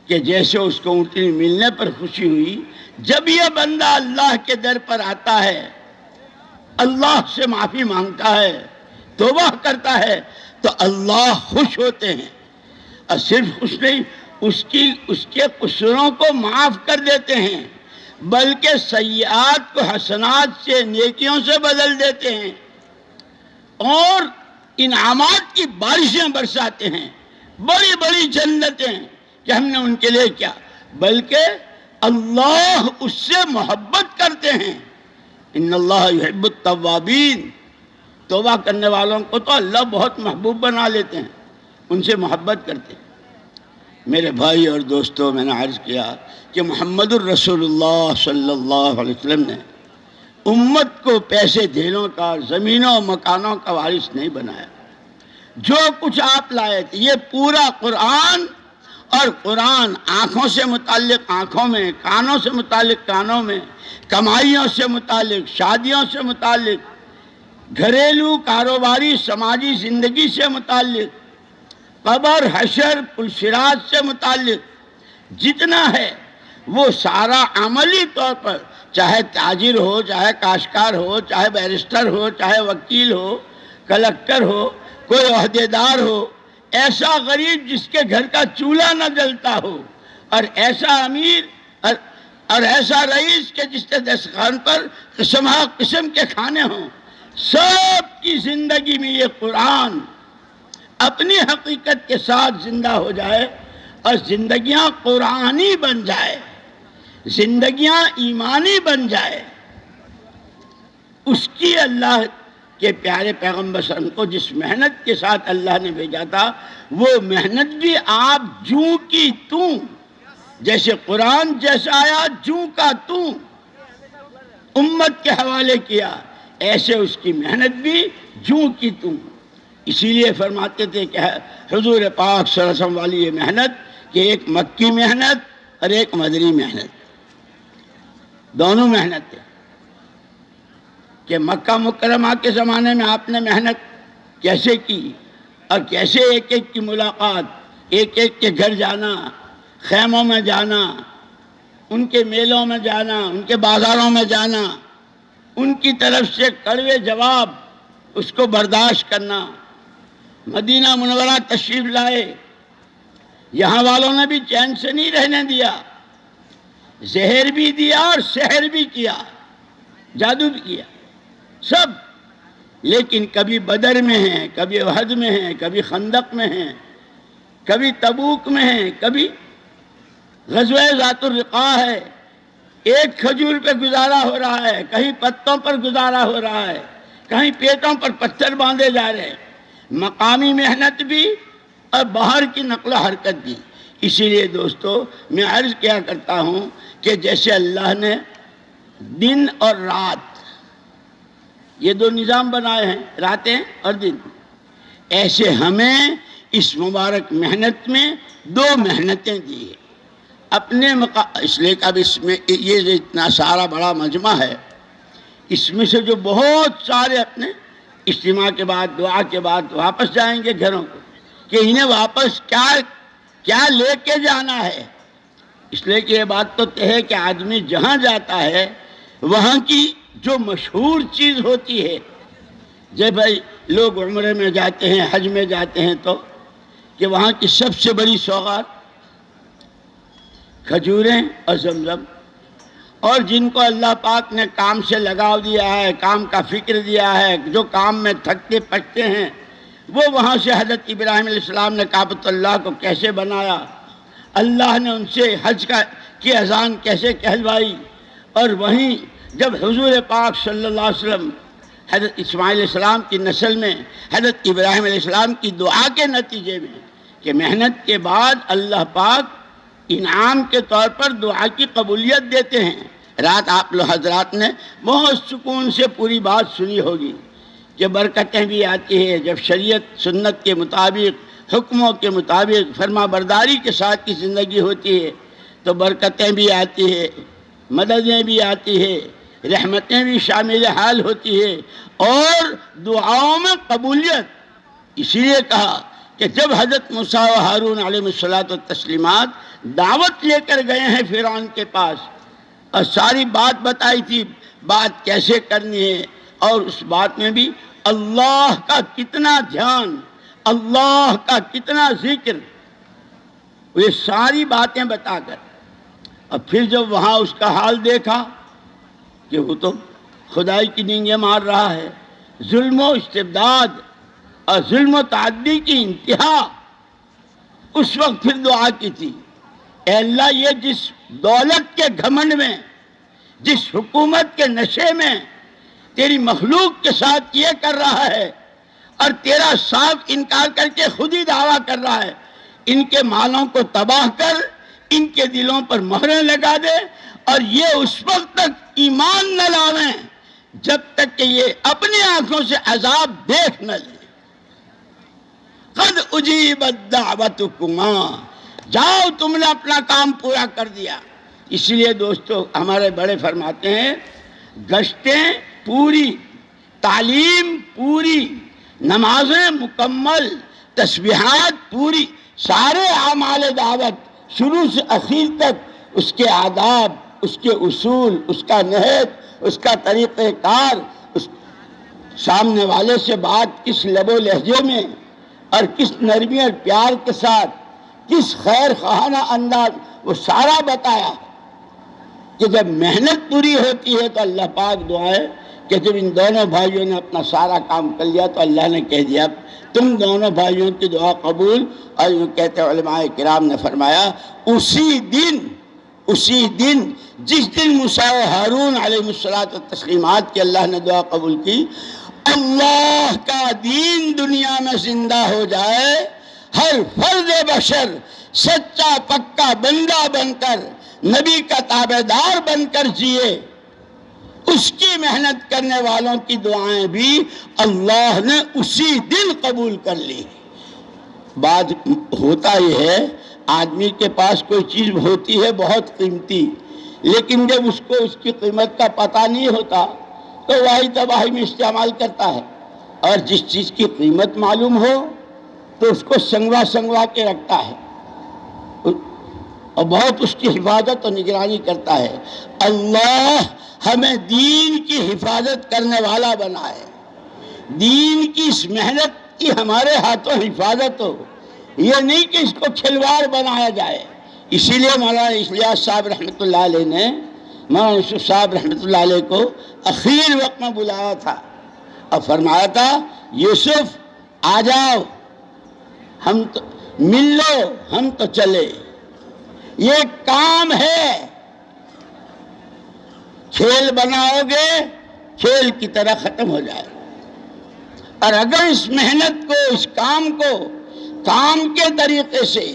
کہ جیسے اس کو اونٹنی ملنے پر خوشی ہوئی، جب یہ بندہ اللہ کے در پر آتا ہے، اللہ سے معافی مانگتا ہے، توبہ کرتا ہے، تو اللہ خوش ہوتے ہیں. اور صرف خوش نہیں، اس کے قصوروں کو معاف کر دیتے ہیں، بلکہ سیئات کو حسنات سے، نیکیوں سے بدل دیتے ہیں، اور انعامات کی بارشیں برساتے ہیں، بڑی بڑی جنتیں کہ ہم نے ان کے لیے کیا. بلکہ اللہ اس سے محبت کرتے ہیں. ان اللہ یحب التوابین. توبہ کرنے والوں کو تو اللہ بہت محبوب بنا لیتے ہیں، ان سے محبت کرتے ہیں. میرے بھائی اور دوستوں، میں نے عرض کیا کہ محمد الرسول اللہ صلی اللہ علیہ وسلم نے امت کو پیسے دھیلوں کا، زمینوں و مکانوں کا وارث نہیں بنایا. جو کچھ آپ لائے تھے، یہ پورا قرآن، اور قرآن آنکھوں سے متعلق آنکھوں میں، کانوں سے متعلق کانوں میں، کمائیوں سے متعلق، شادیوں سے متعلق، گھریلو کاروباری سماجی زندگی سے متعلق، قبر حشر پلصراط سے متعلق جتنا ہے وہ سارا عملی طور پر چاہے تاجر ہو، چاہے کاشتکار ہو، چاہے بیرسٹر ہو، چاہے وکیل ہو، کلکٹر ہو، کوئی عہدیدار ہو، ایسا غریب جس کے گھر کا چولہا نہ جلتا ہو، اور ایسا امیر اور ایسا رئیس کہ جس کے دسترخوان پر قسم قسم کے کھانے ہوں، سب کی زندگی میں یہ قرآن اپنی حقیقت کے ساتھ زندہ ہو جائے اور زندگیاں قرآنی بن جائے، زندگیاں ایمانی بن جائے، اس کی اللہ کے پیارے پیغمبر صلی اللہ علیہ وسلم کو جس محنت کے ساتھ اللہ نے بھیجا تھا، وہ محنت بھی آپ جوں کی توں، جیسے قرآن جیسا آیا جوں کا توں امت کے حوالے کیا، ایسے اس کی محنت بھی جوں کی توں۔ اسی لیے فرماتے تھے کہ حضور پاک صلی اللہ علیہ وسلم والی یہ محنت کہ ایک مکی محنت اور ایک مدنی محنت، دونوں محنت ہے کہ مکہ مکرمہ کے زمانے میں آپ نے محنت کیسے کی اور کیسے ایک ایک کی ملاقات، ایک ایک کے گھر جانا، خیموں میں جانا، ان کے میلوں میں جانا، ان کے بازاروں میں جانا، ان کی طرف سے کڑوے جواب اس کو برداشت کرنا۔ مدینہ منورہ تشریف لائے، یہاں والوں نے بھی چین سے نہیں رہنے دیا، زہر بھی دیا اور سحر بھی کیا، جادو بھی کیا، سب، لیکن کبھی بدر میں ہیں، کبھی احد میں ہیں، کبھی خندق میں ہیں، کبھی تبوک میں ہیں، کبھی غزوہ ذات الرقاع ہے، ایک کھجور پہ گزارا ہو رہا ہے، کہیں پتوں پر گزارا ہو رہا ہے، کہیں پیٹوں پر پتھر باندھے جا رہے ہیں، مقامی محنت بھی اور باہر کی نقل و حرکت بھی۔ اسی لیے دوستو میں عرض کیا کرتا ہوں کہ جیسے اللہ نے دن اور رات یہ دو نظام بنائے ہیں، راتیں اور دن، ایسے ہمیں اس مبارک محنت میں دو محنتیں دی ہیں اپنے اس لیے کہ اب اس میں یہ جو اتنا سارا بڑا مجمع ہے، اس میں سے جو بہت سارے اپنے اجتماع کے بعد دعا کے بعد واپس جائیں گے گھروں کو کہ انہیں واپس کیا لے کے جانا ہے، اس لیے کہ یہ بات تو طے ہے کہ آدمی جہاں جاتا ہے وہاں کی جو مشہور چیز ہوتی ہے، جب بھائی لوگ عمرے میں جاتے ہیں، حج میں جاتے ہیں، تو کہ وہاں کی سب سے بڑی سوغات کھجوریں اور زمزم، اور جن کو اللہ پاک نے کام سے لگاؤ دیا ہے، کام کا فکر دیا ہے، جو کام میں تھکتے پکتے ہیں، وہ وہاں سے حضرت ابراہیم علیہ السلام نے کعبۃ اللہ کو کیسے بنایا، اللہ نے ان سے حج کی اذان کیسے کہلوائی، اور وہیں جب حضور پاک صلی اللہ علیہ وسلم حضرت اسماعیل علیہ السلام کی نسل میں حضرت ابراہیم علیہ السلام کی دعا کے نتیجے میں کہ محنت کے بعد اللہ پاک انعام کے طور پر دعا کی قبولیت دیتے ہیں۔ رات آپ لوگ حضرات نے بہت سکون سے پوری بات سنی ہوگی کہ برکتیں بھی آتی ہیں جب شریعت سنت کے مطابق، حکموں کے مطابق فرما برداری کے ساتھ کی زندگی ہوتی ہے تو برکتیں بھی آتی ہے، مددیں بھی آتی ہے، رحمتیں بھی شامل حال ہوتی ہے اور دعاؤں میں قبولیت۔ اسی لیے کہا کہ جب حضرت موسیٰ و ہارون علیہ الصلاۃ والتسلیمات دعوت لے کر گئے ہیں فرعون کے پاس اور ساری بات بتائی تھی، بات کیسے کرنی ہے، اور اس بات میں بھی اللہ کا کتنا دھیان، اللہ کا کتنا ذکر، یہ ساری باتیں بتا کر، اور پھر جب وہاں اس کا حال دیکھا کہ وہ تو خدائی کی ڈینگیں مار رہا ہے، ظلم و استبداد اور ظلم و تعدی کی انتہا، اس وقت پھر دعا کی تھی، اے اللہ یہ جس دولت کے گھمنڈ میں، جس حکومت کے نشے میں تیری مخلوق کے ساتھ یہ کر رہا ہے اور تیرا صاف انکار کر کے خود ہی دعویٰ کر رہا ہے، ان کے مالوں کو تباہ کر، ان کے دلوں پر مہریں لگا دے اور یہ اس وقت تک ایمان نہ لاویں جب تک کہ یہ اپنی آنکھوں سے عذاب دیکھ نہ لیں۔ قد اجیبت دعوتکما، جاؤ تم نے اپنا کام پورا کر دیا۔ اس لیے دوستو ہمارے بڑے فرماتے ہیں گشتیں پوری، تعلیم پوری، نمازیں مکمل، تسبیحات پوری، سارے اعمال دعوت شروع سے اخیر تک اس کے آداب، اس کے اصول، اس کا نہج، اس کا طریقہ کار، اس سامنے والے سے بات کس لب و لہجے میں اور کس نرمی اور پیار کے ساتھ، کس خیر خواہانہ انداز، وہ سارا بتایا کہ جب محنت پوری ہوتی ہے تو اللہ پاک دعائیں کہ جب ان دونوں بھائیوں نے اپنا سارا کام کر لیا تو اللہ نے کہہ دیا تم دونوں بھائیوں کی دعا قبول. اور یوں کہتے علماء کرام نے فرمایا اسی دن جس دن موسیٰ و ہارون علیہ الصلوۃ والتسلیمات کی اللہ نے دعا قبول کی، اللہ کا دین دنیا میں زندہ ہو جائے، ہر فرد بشر سچا پکا بندہ بن کر، نبی کا تابعدار بن کر جیے، اس کی محنت کرنے والوں کی دعائیں بھی اللہ نے اسی دن قبول کر لی. بات ہوتا یہ ہے آدمی کے پاس کوئی چیز ہوتی ہے بہت قیمتی، لیکن جب اس کو اس کی قیمت کا پتہ نہیں ہوتا تو واہی تباہی میں استعمال کرتا ہے، اور جس چیز کی قیمت معلوم ہو تو اس کو سنگوا کے رکھتا ہے اور بہت اس کی حفاظت اور نگرانی کرتا ہے. اللہ ہمیں دین کی حفاظت کرنے والا بنائے، دین کی اس محنت کی ہمارے ہاتھوں حفاظت ہو، یہ نہیں کہ اس کو کھلواڑ بنایا جائے. اسی لیے مولانا الیاس صاحب رحمۃ اللہ علیہ نے مولانا یوسف صاحب رحمۃ اللہ علیہ کو اخیر وقت میں بلایا تھا اور فرمایا تھا یوسف آ جاؤ، ہم تو مل لو، ہم تو چلے، یہ کام ہے، کھیل بناؤ گے کھیل کی طرح ختم ہو جائے. اور اگر اس محنت کو، اس کام کو کام کے طریقے سے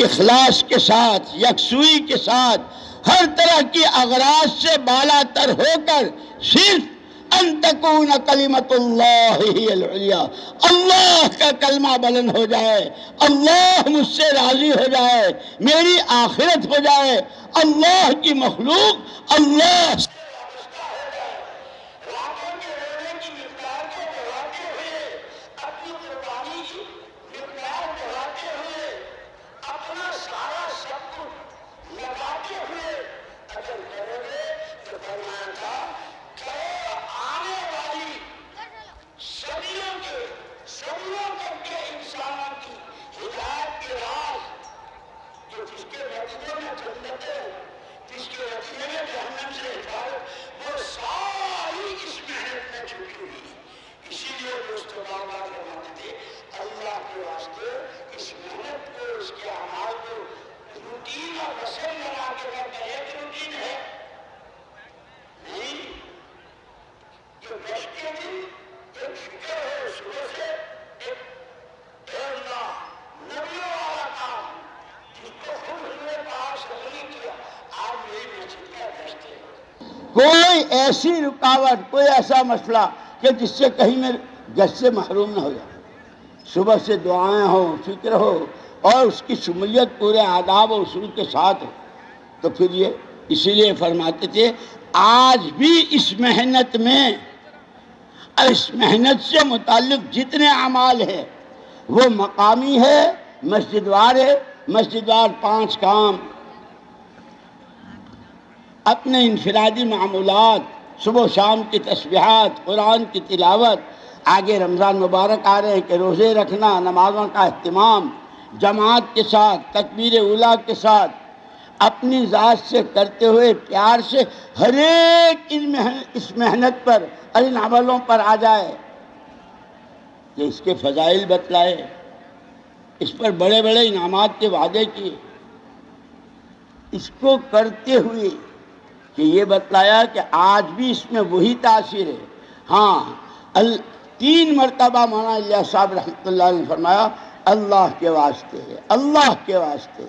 اخلاص کے ساتھ، یکسوئی کے ساتھ، ہر طرح کی اغراض سے بالا تر ہو کر صرف ان تکون کلمۃ اللہ ہی العلیٰ، اللہ کا کلمہ بلند ہو جائے، اللہ مجھ سے راضی ہو جائے، میری آخرت ہو جائے، اللہ کی مخلوق اللہ کوئی ایسی رکاوٹ، کوئی ایسا مسئلہ کہ جس سے کہیں میں گشت سے محروم نہ ہو جائے. صبح سے دعائیں ہوں، فکر ہو اور اس کی شمولیت پورے آداب و اصول کے ساتھ ہو. تو پھر یہ اسی لیے فرماتے تھے آج بھی اس محنت میں، اس محنت سے متعلق جتنے اعمال ہیں وہ مقامی ہے، مسجد وار ہے. مسجد وار 5 کام، اپنے انفرادی معمولات، صبح و شام کی تسبیحات، قرآن کی تلاوت، آگے رمضان مبارک آ رہے ہیں کہ روزے رکھنا، نمازوں کا اہتمام جماعت کے ساتھ، تکبیر اولیٰ کے ساتھ، اپنی ذات سے کرتے ہوئے پیار سے ہر ایک اس محنت پر اور ان عملوں پر آ جائے کہ اس کے فضائل بتلائے، اس پر بڑے بڑے انعامات کے وعدے کیے. اس کو کرتے ہوئے کہ یہ بتلایا کہ آج بھی اس میں وہی تاثیر ہے. ہاں 3 مرتبہ مولانا الیاس صاحب رحمۃ اللہ علیہ نے فرمایا اللہ کے واسطے، اللہ کے واسطے،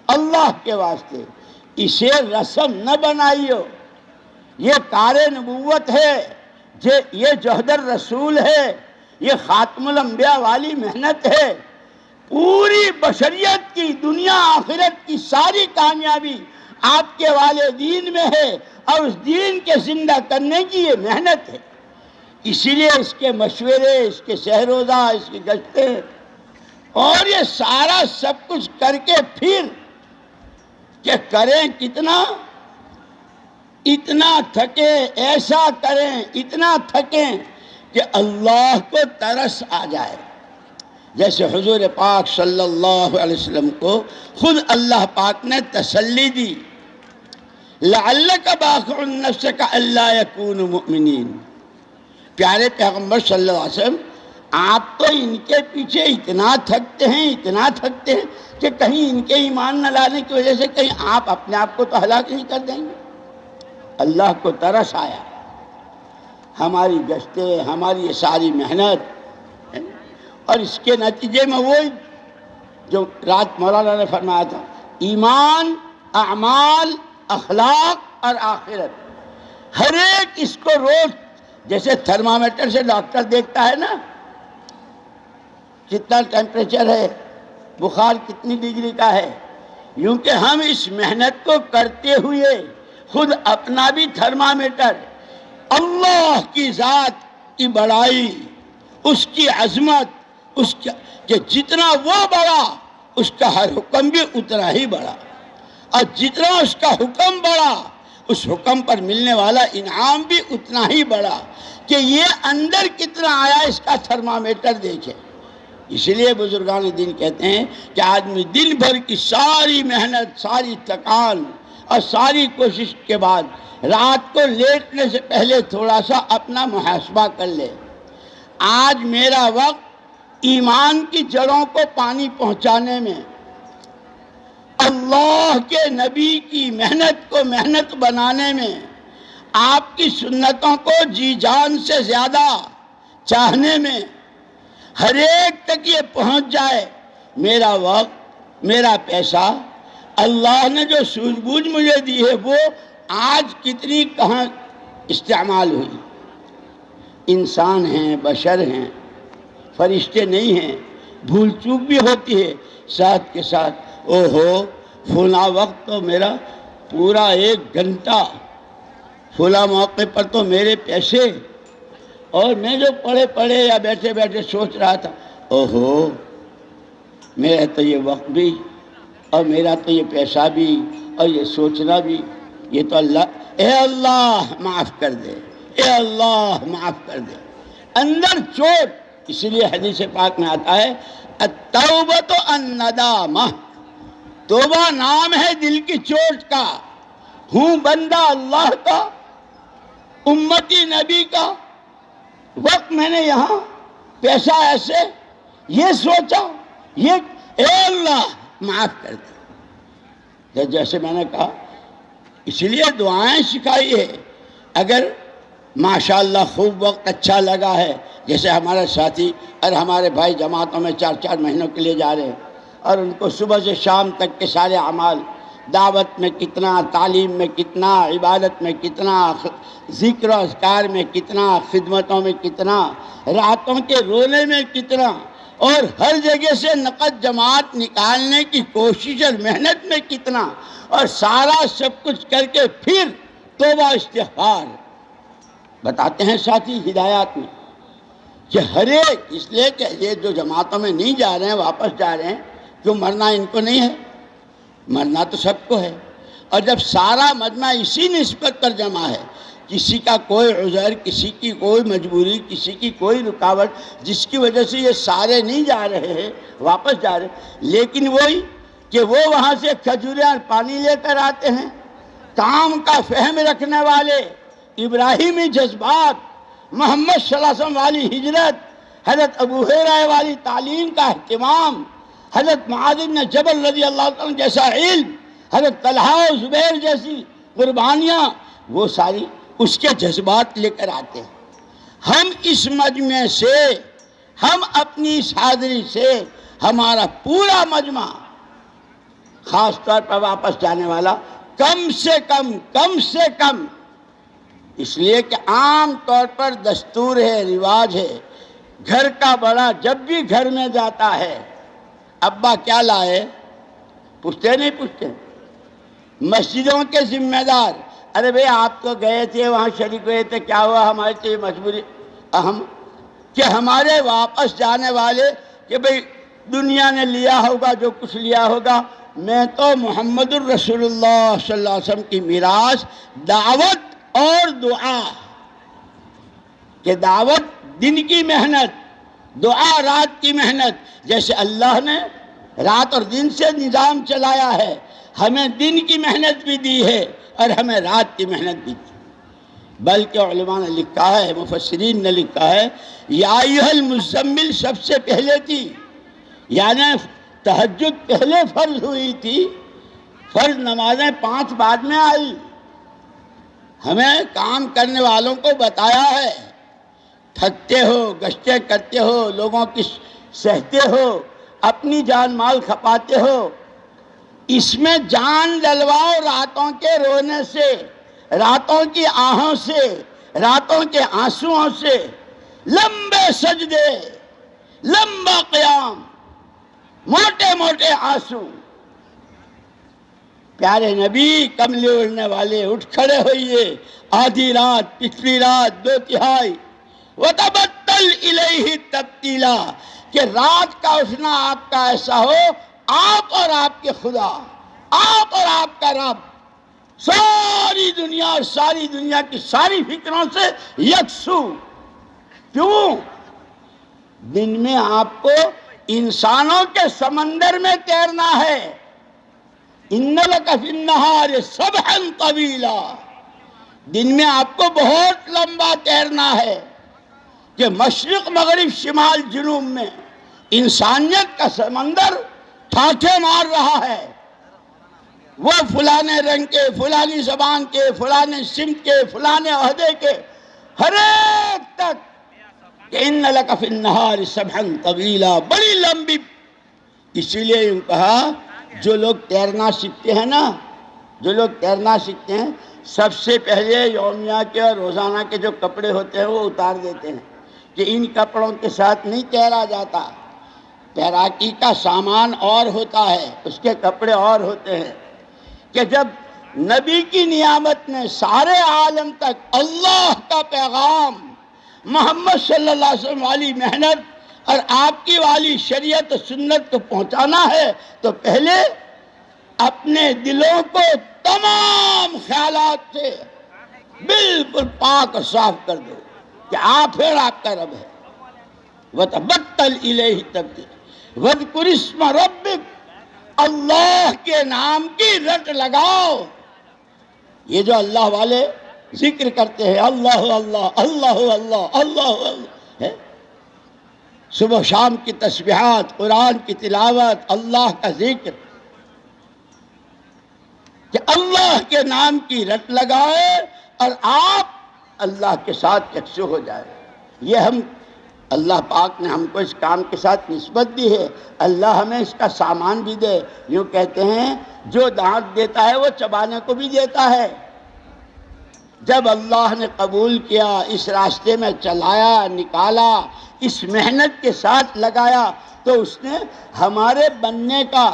اللہ کے واسطے. اسے رسم نہ بنائیو، یہ کار نبوت ہے، یہ جہد الرسول ہے، یہ خاتم الانبیاء والی محنت ہے. پوری بشریت کی، دنیا آخرت کی ساری کامیابی آپ کے والے دین میں ہے اور اس دین کے زندہ کرنے کی یہ محنت ہے. اسی لیے اس کے مشورے، اس کے سہروزہ، اس کی گشتیں اور یہ سارا سب کچھ کر کے پھر کہ کریں کتنا اتنا تھکے، ایسا کریں، اتنا تھکیں کہ اللہ کو ترس آ جائے. جیسے حضور پاک صلی اللہ علیہ وسلم کو خود اللہ پاک نے تسلی دی، لعلک باخع نفسک الا یکونوا مؤمنین. پیارے پیغمبر صلی اللہ علیہ وسلم، آپ تو ان کے پیچھے اتنا تھکتے ہیں کہ کہیں ان کے ایمان نہ لانے کی وجہ سے کہیں آپ اپنے آپ کو تو ہلاک نہیں کر دیں گے. اللہ کو ترس آیا. ہماری گشتیں، ہماری یہ ساری محنت، اور اس کے نتیجے میں وہی جو رات مولانا نے فرمایا تھا، ایمان، اعمال، اخلاق اور آخرت، ہر ایک اس کو روز جیسے تھرمامیٹر سے ڈاکٹر دیکھتا ہے نا کتنا ٹیمپریچر ہے، بخار کتنی ڈگری کا ہے، یوں کہ ہم اس محنت کو کرتے ہوئے خود اپنا بھی تھرمامیٹر، اللہ کی ذات کی بڑائی، اس کی عظمت، اس کہ جتنا وہ بڑا اس کا ہر حکم بھی اتنا ہی بڑا، اور جتنا اس کا حکم بڑا اس حکم پر ملنے والا انعام بھی اتنا ہی بڑا، کہ یہ اندر کتنا آیا اس کا تھرمامیٹر دیکھے. اس لیے بزرگان دین کہتے ہیں کہ آدمی دن بھر کی ساری محنت، ساری تھکان اور ساری کوشش کے بعد رات کو لیٹنے سے پہلے تھوڑا سا اپنا محاسبہ کر لے. آج میرا وقت ایمان کی جڑوں کو پانی پہنچانے میں، اللہ کے نبی کی محنت کو محنت بنانے میں، آپ کی سنتوں کو جی جان سے زیادہ چاہنے میں، ہر ایک تک یہ پہنچ جائے. میرا وقت، میرا پیسہ، اللہ نے جو سوجھ بوجھ مجھے دی ہے وہ آج کتنی کہاں استعمال ہوئی. انسان ہیں، بشر ہیں، فرشتے نہیں ہیں، بھول چوک بھی ہوتی ہے. ساتھ کے ساتھ فلاں وقت تو میرا پورا 1 گھنٹہ، فلاں موقع پر تو میرے پیسے، اور میں جو پڑھے یا بیٹھے بیٹھے سوچ رہا تھا میرا تو یہ وقت بھی اور میرا تو یہ پیسہ بھی اور یہ سوچنا بھی، یہ تو اے اللہ معاف کر دے، اے اللہ معاف کر دے. اندر چوٹ. اس لیے حدیث پاک میں آتا ہے التوبۃ الندامہ، توبہ نام ہے دل کی چوٹ کا. ہوں بندہ اللہ کا، امتی نبی کا، وقت میں نے یہاں، پیسہ ایسے، یہ سوچا، اے اللہ معاف کر دے. جیسے میں نے کہا، اس لیے دعائیں سکھائی ہے. اگر ماشاءاللہ خوب وقت اچھا لگا ہے، جیسے ہمارے ساتھی اور ہمارے بھائی جماعتوں میں 4 مہینوں کے لیے جا رہے ہیں، اور ان کو صبح سے شام تک کے سارے اعمال، دعوت میں کتنا، تعلیم میں کتنا، عبادت میں کتنا، ذکر و اذکار میں کتنا، خدمتوں میں کتنا، راتوں کے رونے میں کتنا، اور ہر جگہ سے نقد جماعت نکالنے کی کوشش اور محنت میں کتنا، اور سارا سب کچھ کر کے پھر توبہ استغفار بتاتے ہیں ساتھی ہدایات میں کہ ہر ایک. اس لیے کہ یہ جو جماعتوں میں نہیں جا رہے ہیں، واپس جا رہے ہیں، کیوں مرنا ان کو نہیں ہے؟ مرنا تو سب کو ہے. اور جب سارا مجمع اسی نسبت پر جمع ہے، کسی کا کوئی عذر، کسی کی کوئی مجبوری، کسی کی کوئی رکاوٹ، جس کی وجہ سے یہ سارے نہیں جا رہے ہیں، واپس جا رہے ہیں، لیکن وہی کہ وہ وہاں سے کھجوریں اور پانی لے کر آتے ہیں. کام کا فہم رکھنے والے، ابراہیمی جذبات، محمد صلی اللہ علیہ وسلم والی ہجرت، حضرت ابو ہریرہ والی تعلیم کا اہتمام، حضرت معاذ بن جبل رضی اللہ عنہ جیسا علم، حضرت طلحہ و زبیر جیسی قربانیاں، وہ ساری اس کے جذبات لے کر آتے ہیں. ہم اس مجمع سے، ہم اپنی اس حاضری سے، ہمارا پورا مجمع، خاص طور پر واپس جانے والا، کم سے کم، اس لیے کہ عام طور پر دستور ہے، رواج ہے، گھر کا بڑا جب بھی گھر میں جاتا ہے، ابا کیا لائے؟ پوچھتے نہیں پوچھتے. مسجدوں کے ذمہ دار، ارے بھئی آپ تو گئے تھے وہاں شریک ہوئے تھے، کیا ہوا؟ ہماری تو یہ مجبوری اہم کہ ہمارے واپس جانے والے کہ بھئی دنیا نے لیا ہوگا جو کچھ لیا ہوگا، میں تو محمد الرسول اللہ صلی اللہ علیہ وسلم کی میراث دعوت اور دعا، کہ دعوت دن کی محنت، دعا رات کی محنت، جیسے اللہ نے رات اور دن سے نظام چلایا ہے، ہمیں دن کی محنت بھی دی ہے اور ہمیں رات کی محنت بھی دی۔ بلکہ علماء نے لکھا ہے، مفسرین نے لکھا ہے، یا ایھا المزمل سب سے پہلے تھی، یعنی تہجد پہلے فرض ہوئی تھی، فرض نمازیں 5 بعد میں آئی۔ ہمیں کام کرنے والوں کو بتایا ہے، تھکتے ہو، گشتیں کرتے ہو، لوگوں کی سہتے ہو، اپنی جان مال کھپاتے ہو، اس میں جان ڈلواؤ راتوں کے رونے سے، راتوں کی آہوں سے، راتوں کے آنسوؤں سے، لمبے سجدے، لمبا قیام، موٹے موٹے آنسو۔ پیارے نبی کملے اڑنے والے اٹھ کھڑے ہوئیے، آدھی رات، پچھلی رات، 2/3، وَتَبَتَّلْ إِلَيْهِ تَبْتِيلًا، کہ رات کا اٹھنا آپ کا ایسا ہو، آپ اور آپ کے خدا، آپ اور آپ کا رب ساری دنیا اور ساری دنیا کی ساری فکروں سے یکسو۔ کیوں؟ دن میں آپ کو انسانوں کے سمندر میں تیرنا ہے، اِنَّ لَكَ فِي النَّهَارِ سَبْحًا طَوِيلًا، دن میں آپ کو بہت لمبا تیرنا ہے، کہ مشرق مغرب شمال جنوب میں انسانیت کا سمندر ٹھاٹھے مار رہا ہے، وہ فلانے رنگ کے، فلانی زبان کے، فلانے سمت کے، فلانے عہدے کے، ہر ایک تک کہ اِنَّ لَكَ فِي النَّهَارِ سَبْحًا طَوِيلًا، بڑی لمبی۔ اسی لیے یوں کہا، جو لوگ تیرنا سیکھتے ہیں نا، جو لوگ تیرنا سیکھتے ہیں، سب سے پہلے یومیہ کے اور روزانہ کے جو کپڑے ہوتے ہیں وہ اتار دیتے ہیں، کہ ان کپڑوں کے ساتھ نہیں تیرا جاتا۔ تیراکی کا سامان اور ہوتا ہے، اس کے کپڑے اور ہوتے ہیں، کہ جب نبی کی نعمت نے سارے عالم تک اللہ کا پیغام، محمد صلی اللہ علیہ وسلم والی محنت اور آپ کی والی شریعت و سنت کو پہنچانا ہے، تو پہلے اپنے دلوں کو تمام خیالات سے بالکل پاک و صاف کر دو، کہ آپ پھر آپ کا رب ہے۔ وَتَبَتَّلْ إِلَيْهِ تَبْتِيلًا، وَاذْكُرِ اسْمَ رَبِّكَ، اللہ کے نام کی رٹ لگاؤ۔ یہ جو اللہ والے ذکر کرتے ہیں، اللہ اللہ اللہ اللہ اللہ اللہ ہے، صبح شام کی تسبیحات، قرآن کی تلاوت، اللہ کا ذکر، کہ اللہ کے نام کی رٹ لگائے اور آپ اللہ کے ساتھ یکسو ہو جائے۔ یہ ہم اللہ پاک نے ہم کو اس کام کے ساتھ نسبت دی ہے، اللہ ہمیں اس کا سامان بھی دے۔ یوں کہتے ہیں جو دانت دیتا ہے وہ چبانے کو بھی دیتا ہے۔ جب اللہ نے قبول کیا، اس راستے میں چلایا، نکالا، اس محنت کے ساتھ لگایا، تو اس نے ہمارے بننے کا،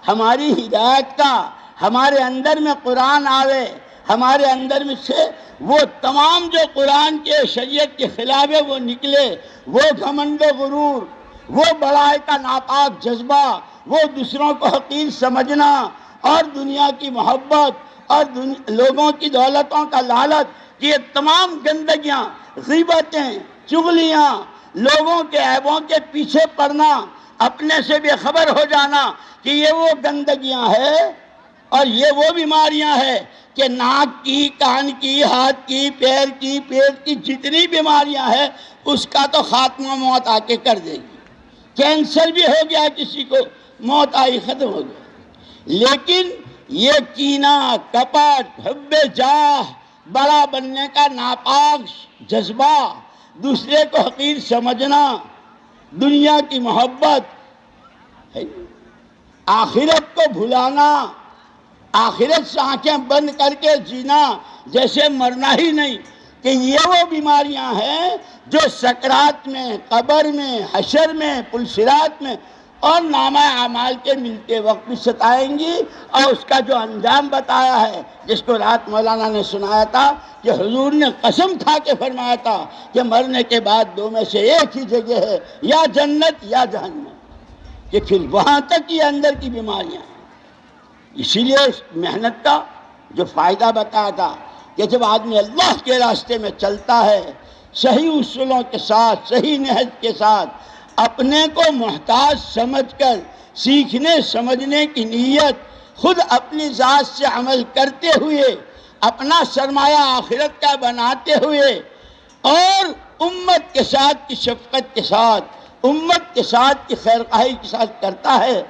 ہماری ہدایت کا، ہمارے اندر میں قرآن آوے، ہمارے اندر میں سے وہ تمام جو قرآن کے شریعت کے خلاف ہے وہ نکلے، وہ گھمنڈ و غرور، وہ بڑائی کا ناپاک جذبہ، وہ دوسروں کو حقیر سمجھنا اور دنیا کی محبت اور لوگوں کی دولتوں کا لالچ، کہ یہ تمام گندگیاں، غیبتیں، چغلیاں، لوگوں کے عیبوں کے پیچھے پڑنا، اپنے سے بے خبر ہو جانا کہ یہ وہ گندگیاں ہیں اور یہ وہ بیماریاں ہیں کہ ناک کی، کان کی، ہاتھ کی، پیر کی، پیٹ کی جتنی بیماریاں ہیں اس کا تو خاتمہ موت آ کے کر دے گی۔ کینسر بھی ہو گیا کسی کو، موت آئی، ختم ہو گیا۔ لیکن یہ کینہ، کپٹ، حب جاہ، بڑا بننے کا ناپاک جذبہ، دوسرے کو حقیر سمجھنا، دنیا کی محبت، آخرت کو بھلانا، آخرت سے آنکھیں بند کر کے جینا جیسے مرنا ہی نہیں، کہ یہ وہ بیماریاں ہیں جو سکرات میں، قبر میں، حشر میں، پلصراط میں اور نامہ اعمال کے ملتے وقت بھی ستائیں گی۔ اور اس کا جو انجام بتایا ہے، جس کو رات مولانا نے سنایا تھا، کہ حضور نے قسم کھا کے فرمایا تھا کہ مرنے کے بعد دو میں سے ایک ہی جگہ ہے، یا جنت یا جہنم، کہ پھر وہاں تک یہ اندر کی بیماریاں ہیں۔ اسی لیے اس محنت کا جو فائدہ بتایا تھا کہ جب آدمی اللہ کے راستے میں چلتا ہے صحیح اصولوں کے ساتھ، صحیح نہج کے ساتھ، اپنے کو محتاج سمجھ کر سیکھنے سمجھنے کی نیت، خود اپنی ذات سے عمل کرتے ہوئے، اپنا سرمایہ آخرت کا بناتے ہوئے، اور امت کے ساتھ کی شفقت کے ساتھ، امت کے ساتھ کی خیرخواہی کے ساتھ کرتا ہے،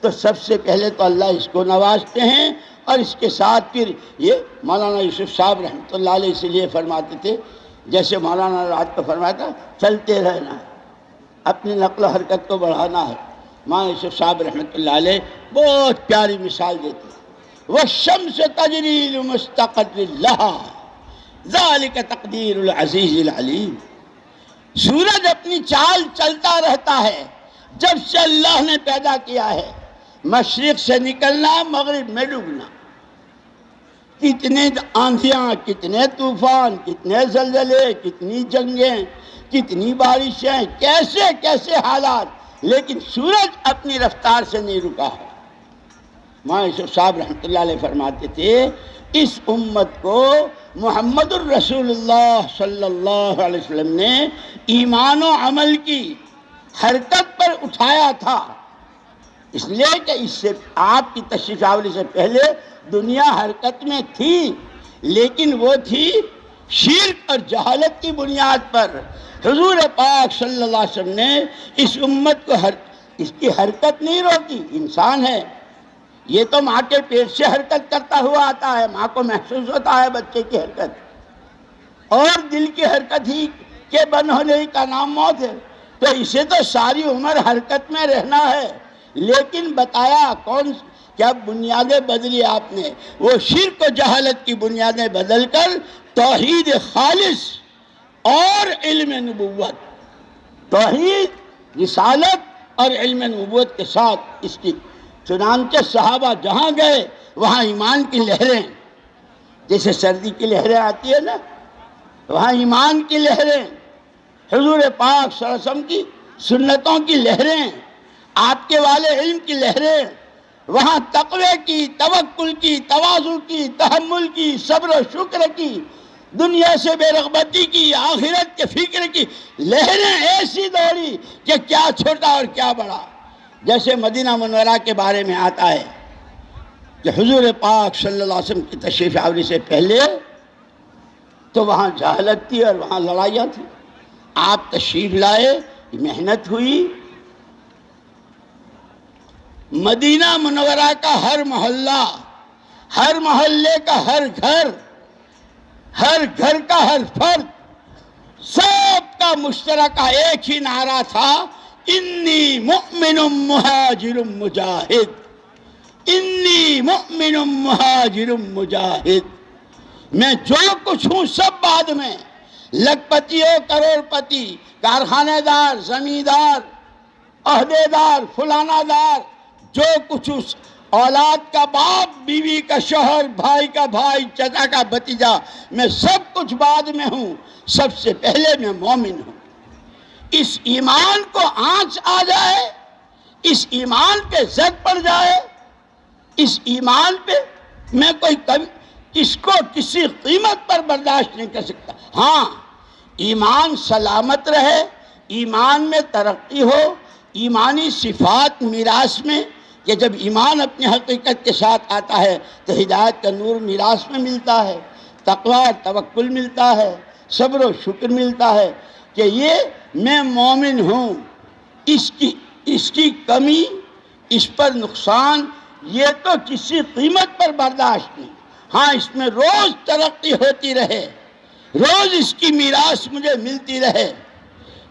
تو سب سے پہلے تو اللہ اس کو نوازتے ہیں، اور اس کے ساتھ پھر یہ مولانا یوسف صاحب رحمۃ اللہ علیہ اس لیے فرماتے تھے، جیسے مولانا رات کو فرمایا تھا چلتے رہنا ہے، اپنی نقل و حرکت کو بڑھانا ہے۔ مولانا یوسف صاحب رحمۃ اللہ علیہ بہت پیاری مثال دیتے ہیں، وَالشَّمْسُ تَجْرِي لِمُسْتَقَرٍّ لَهَا ذَلِكَ تَقْدِيرُ الْعَزِيزِ الْعَلِيمِ۔ سورج اپنی چال چلتا رہتا ہے جب سے اللہ نے پیدا کیا ہے، مشرق سے نکلنا، مغرب میں ڈوبنا۔ کتنے آندھیاں، کتنے طوفان، کتنے زلزلے، کتنی جنگیں، کتنی بارشیں، کیسے کیسے حالات، لیکن سورج اپنی رفتار سے نہیں رکا ہے۔ مولانا یوسف صاحب رحمۃ اللہ علیہ فرماتے تھے اس امت کو محمد الرسول اللہ صلی اللہ علیہ وسلم نے ایمان و عمل کی حرکت پر اٹھایا تھا، اس لیے کہ اس سے آپ کی تشریف آوری سے پہلے دنیا حرکت میں تھی، لیکن وہ تھی شرک اور جہالت کی بنیاد پر۔ حضور پاک صلی اللہ علیہ وسلم نے اس امت کو اس کی حرکت نہیں روکی۔ انسان ہے، یہ تو ماں کے پیٹ سے حرکت کرتا ہوا آتا ہے، ماں کو محسوس ہوتا ہے بچے کی حرکت، اور دل کی حرکت ہی کے بند ہونے کا نام موت ہے، تو اسے تو ساری عمر حرکت میں رہنا ہے۔ لیکن بتایا کیا بنیادیں بدلی آپ نے، وہ شرک و جہالت کی بنیادیں بدل کر توحید خالص اور علم نبوت، توحید رسالت اور علم نبوت کے ساتھ اس کی، چنانچہ صحابہ جہاں گئے وہاں ایمان کی لہریں، جیسے سردی کی لہریں آتی ہے نا، وہاں ایمان کی لہریں، حضور پاک صلی اللہ علیہ وسلم کی سنتوں کی لہریں، آپ کے والے علم کی لہریں، وہاں تقوی کی، توکل کی، تواضع کی، تحمل کی، صبر و شکر کی، دنیا سے بے رغبتی کی، آخرت کے فکر کی لہریں ایسی دوڑی کہ کیا چھوٹا اور کیا بڑا۔ جیسے مدینہ منورہ کے بارے میں آتا ہے کہ حضور پاک صلی اللہ علیہ وسلم کی تشریف آوری سے پہلے تو وہاں جہالت تھی اور وہاں لڑائیاں تھیں، آپ تشریف لائے، محنت ہوئی، مدینہ منورہ کا ہر محلہ، ہر محلے کا ہر گھر کا ہر فرد، سب کا مشترکہ ایک ہی نعرہ تھا، انی مؤمن مہاجر مجاہد، انی مؤمن مہاجر مجاہد۔ میں جو کچھ ہوں سب بعد میں، لکھپتی ہو، کروڑ پتی، کارخانے دار، زمیندار، عہدے دار، فلانا دار، جو کچھ اس اولاد کا باپ، بیوی کا شوہر، بھائی کا بھائی، چچا کا بھتیجا، میں سب کچھ بعد میں ہوں، سب سے پہلے میں مومن ہوں۔ اس ایمان کو آنچ آ جائے، اس ایمان پہ زد پڑ جائے، اس ایمان پہ میں اس کو کسی قیمت پر برداشت نہیں کر سکتا۔ ہاں، ایمان سلامت رہے، ایمان میں ترقی ہو، ایمانی صفات میراث میں، کہ جب ایمان اپنی حقیقت کے ساتھ آتا ہے تو ہدایت کا نور میراث میں ملتا ہے، تقوی اور توکل ملتا ہے، صبر و شکر ملتا ہے، کہ یہ میں مومن ہوں، اس کی کمی، اس پر نقصان، یہ تو کسی قیمت پر برداشت نہیں۔ ہاں، اس میں روز ترقی ہوتی رہے، روز اس کی میراث مجھے ملتی رہے۔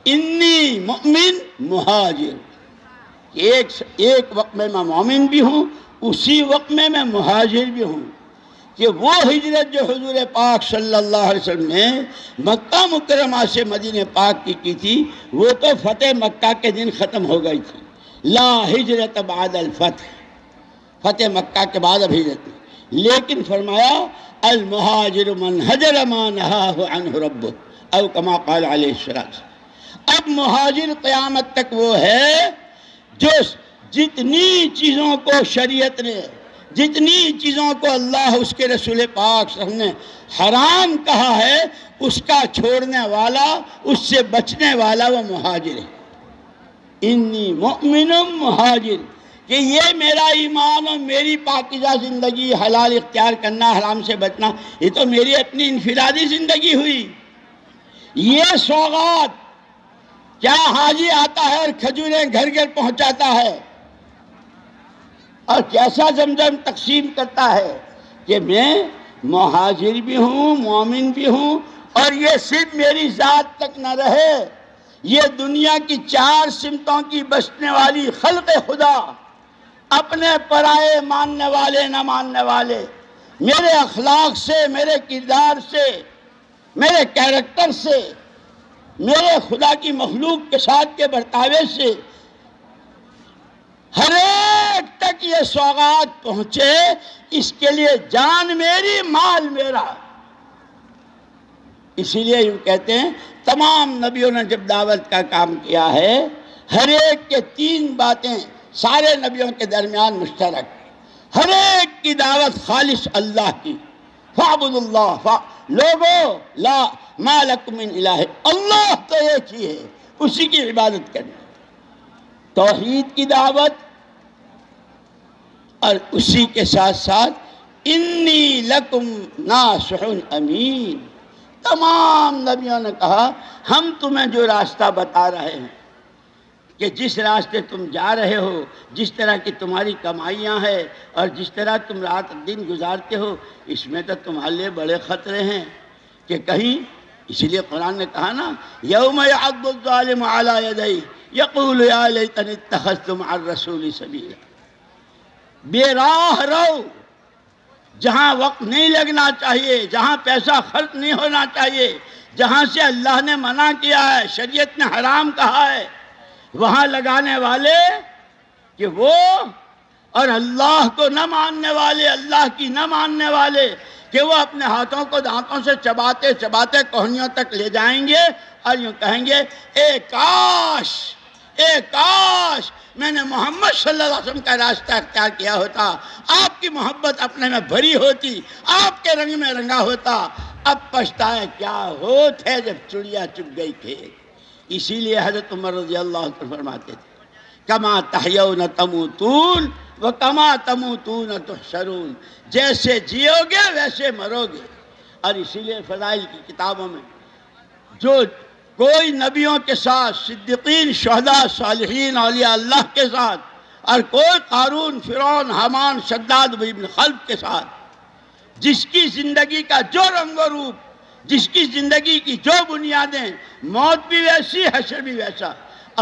انی مؤمن مہاجر، ایک وقت میں مومن بھی ہوں، اسی وقت میں مہاجر بھی ہوں، کہ وہ ہجرت جو حضور پاک صلی اللہ علیہ وسلم نے مکہ مکرمہ سے مدینہ پاک کی تھی، وہ تو فتح مکہ کے دن ختم ہو گئی تھی۔ لا ہجرت بعد الفتح، فتح مکہ کے بعد اب ہجرت نہیں، لیکن فرمایا المہاجر من ہجر ما نہاہ عنہ ربہ، او کما قال علیہ السلام۔ اب مہاجر قیامت تک وہ ہے جو جتنی چیزوں کو شریعت نے جتنی چیزوں کو اللہ اس کے رسول پاک صلی اللہ علیہ وسلم نے حرام کہا ہے اس کا چھوڑنے والا، اس سے بچنے والا وہ مہاجر ہے۔ انی مؤمن مہاجر، کہ یہ میرا ایمان اور میری پاکیزہ زندگی، حلال اختیار کرنا، حرام سے بچنا، یہ تو میری اپنی انفرادی زندگی ہوئی۔ یہ سوغات کیا حاجی آتا ہے اور کھجوریں گھر گھر پہنچاتا ہے اور کیسا زمزم تقسیم کرتا ہے کہ میں مہاجر بھی ہوں، مومن بھی ہوں، اور یہ صرف میری ذات تک نہ رہے، یہ دنیا کی 4 سمتوں کی بسنے والی خلق خدا، اپنے پرائے ماننے والے نہ ماننے والے، میرے اخلاق سے، میرے کردار سے، میرے کیریکٹر سے، میرے خدا کی مخلوق کے ساتھ کے برتاوے سے ہر ایک تک یہ سوغات پہنچے، اس کے لیے جان میری، مال میرا۔ اسی لیے یوں کہتے ہیں تمام نبیوں نے جب دعوت کا کام کیا ہے، ہر ایک کے 3 باتیں سارے نبیوں کے درمیان مشترک، ہر ایک کی دعوت خالص اللہ کی، فَاعْبُدُوا اللَّهَ لوگو لا ما لکم من الہ، اللہ تو ایک ہی ہے، اسی کی عبادت کرنا، توحید کی دعوت، اور اسی کے ساتھ ساتھ انی لکم ناصح امین۔ تمام نبیوں نے کہا ہم تمہیں جو راستہ بتا رہے ہیں کہ جس راستے تم جا رہے ہو، جس طرح کی تمہاری کمائیاں ہیں اور جس طرح تم رات دن گزارتے ہو، اس میں تو تمہارے لیے بڑے خطرے ہیں کہ کہیں، اسی لیے قرآن نے کہا نا یوم یعض الظالم علی یدیہ یقول یا لیتنی اتخذت مع الرسول سبیلا۔ بے راہ رو، جہاں وقت نہیں لگنا چاہیے، جہاں پیسہ خرچ نہیں ہونا چاہیے، جہاں سے اللہ نے منع کیا ہے، شریعت نے حرام کہا ہے، وہاں لگانے والے کہ وہ اور اللہ کو نہ ماننے والے، اللہ کی نہ ماننے والے کہ وہ اپنے ہاتھوں کو دانتوں سے چباتے چباتے کوہنیوں تک لے جائیں گے اور یوں کہیں گے اے کاش میں نے محمد صلی اللہ علیہ وسلم کا راستہ اختیار کیا ہوتا، آپ کی محبت اپنے میں بھری ہوتی، آپ کے رنگ میں رنگا ہوتا، اب پچھتائے کیا ہوتے جب چڑیا چگ گئی تھے۔ اسی لیے حضرت عمر رضی اللہ عنہ فرماتے تھے کما تحیون تموتون وکما تموتون تحشرون، جیسے جیو گے ویسے مرو گے۔ اور اسی لیے فضائل کی کتابوں میں جو کوئی نبیوں کے ساتھ، صدیقین، شہداء، صالحین، اولیاء اللہ کے ساتھ، اور کوئی قارون، فرعون، حامان، شداد بن خلف کے ساتھ، جس کی زندگی کا جو رنگ و روپ، جس کی زندگی کی جو بنیادیں، موت بھی ویسی، حشر بھی ویسا،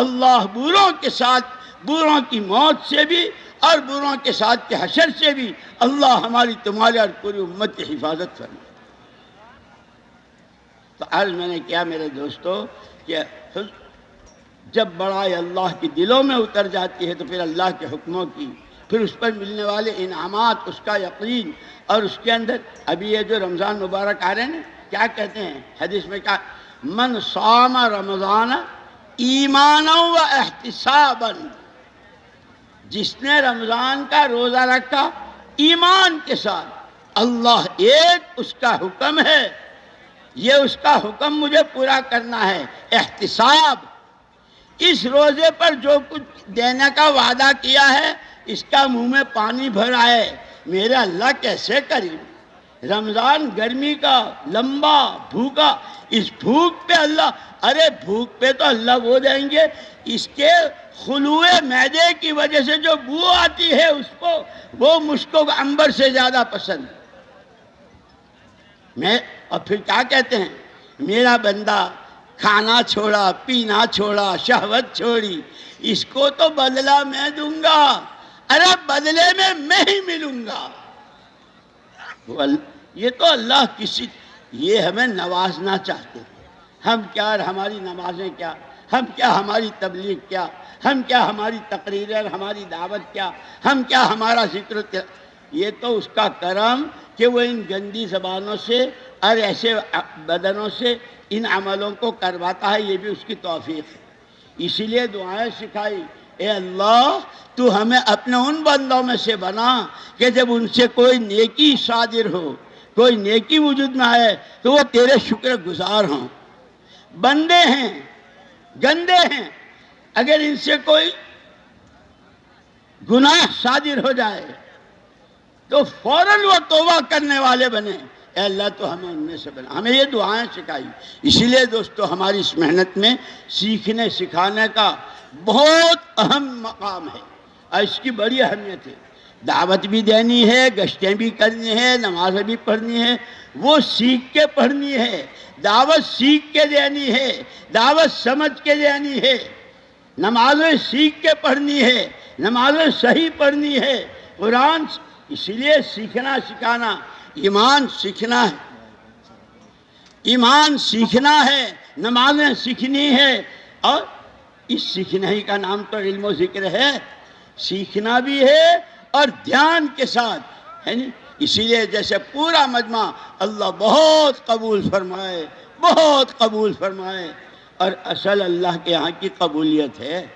اللہ بوروں کے ساتھ، بوروں کی موت سے بھی اور بوروں کے ساتھ کے حشر سے بھی اللہ ہماری تمہاری اور پوری امت کی حفاظت فرمائے۔ تو عرض میں نے کیا میرے دوستو کہ جب بڑائی اللہ کی دلوں میں اتر جاتی ہے تو پھر اللہ کے حکموں کی، پھر اس پر ملنے والے انعامات، اس کا یقین، اور اس کے اندر ابھی یہ جو رمضان مبارک آ رہے ہیں کیا کہتے ہیں حدیث میں، کیا من صام رمضان ایمانا و احتسابا، جس نے رمضان کا روزہ رکھا ایمان کے ساتھ، اللہ ایک، اس کا حکم ہے، یہ اس کا حکم مجھے پورا کرنا ہے، احتساب، اس روزے پر جو کچھ دینے کا وعدہ کیا ہے اس کا منہ میں پانی بھر آئے، میرا اللہ کیسے کریم، رمضان گرمی کا لمبا بھوکا، اس بھوک پہ اللہ، ارے بھوک پہ تو اللہ وہ دیں گے، اس کے خلوع معدے کی وجہ سے جو بو آتی ہے اس کو، وہ مجھ کو عنبر سے زیادہ پسند، اور پھر کیا کہتے ہیں، میرا بندہ کھانا چھوڑا، پینا چھوڑا، شہوت چھوڑی، اس کو تو بدلہ میں دوں گا، ارے بدلے میں ہی ملوں گا۔ یہ تو اللہ کسی، یہ ہمیں نوازنا چاہتے ہیں، ہم کیا اور ہماری نمازیں کیا، ہم کیا ہماری تبلیغ کیا، ہم کیا ہماری تقریریں اور ہماری دعوت کیا، ہم کیا ہمارا ذکر کیا، یہ تو اس کا کرم کہ وہ ان گندی زبانوں سے اور ایسے بدنوں سے ان عملوں کو کرواتا ہے، یہ بھی اس کی توفیق ہے۔ اسی لیے دعائیں سکھائی اے اللہ تو ہمیں اپنے ان بندوں میں سے بنا کہ جب ان سے کوئی نیکی صادر ہو، کوئی نیکی وجود میں آئے تو وہ تیرے شکر گزار ہوں۔ بندے ہیں، گندے ہیں، اگر ان سے کوئی گناہ صادر ہو جائے تو فوراً وہ توبہ کرنے والے بنے۔ اے اللہ تو ہمیں ان میں سے بنا، ہمیں یہ دعائیں سکھائی۔ اسی لیے دوستو ہماری اس محنت میں سیکھنے سکھانے کا بہت اہم مقام ہے اور اس کی بڑی اہمیت ہے۔ دعوت بھی دینی ہے، گشتیں بھی کرنی ہے، نمازیں بھی پڑھنی ہے، وہ سیکھ کے پڑھنی ہے، دعوت سیکھ کے دینی ہے، دعوت سمجھ کے دینی ہے، نمازیں سیکھ کے پڑھنی ہے، نمازیں صحیح پڑھنی ہے، قرآن اسی لیے سیکھنا سکھانا، ایمان سیکھنا ہے، ایمان سیکھنا ہے، نمازیں سیکھنی ہے، اور اس سیکھنے ہی کا نام تو علم و ذکر ہے، سیکھنا بھی ہے اور دھیان کے ساتھ ہے نہیں۔ اسی لیے جیسے پورا مجمع اللہ بہت قبول فرمائے، بہت قبول فرمائے، اور اصل اللہ کے یہاں کی قبولیت ہے۔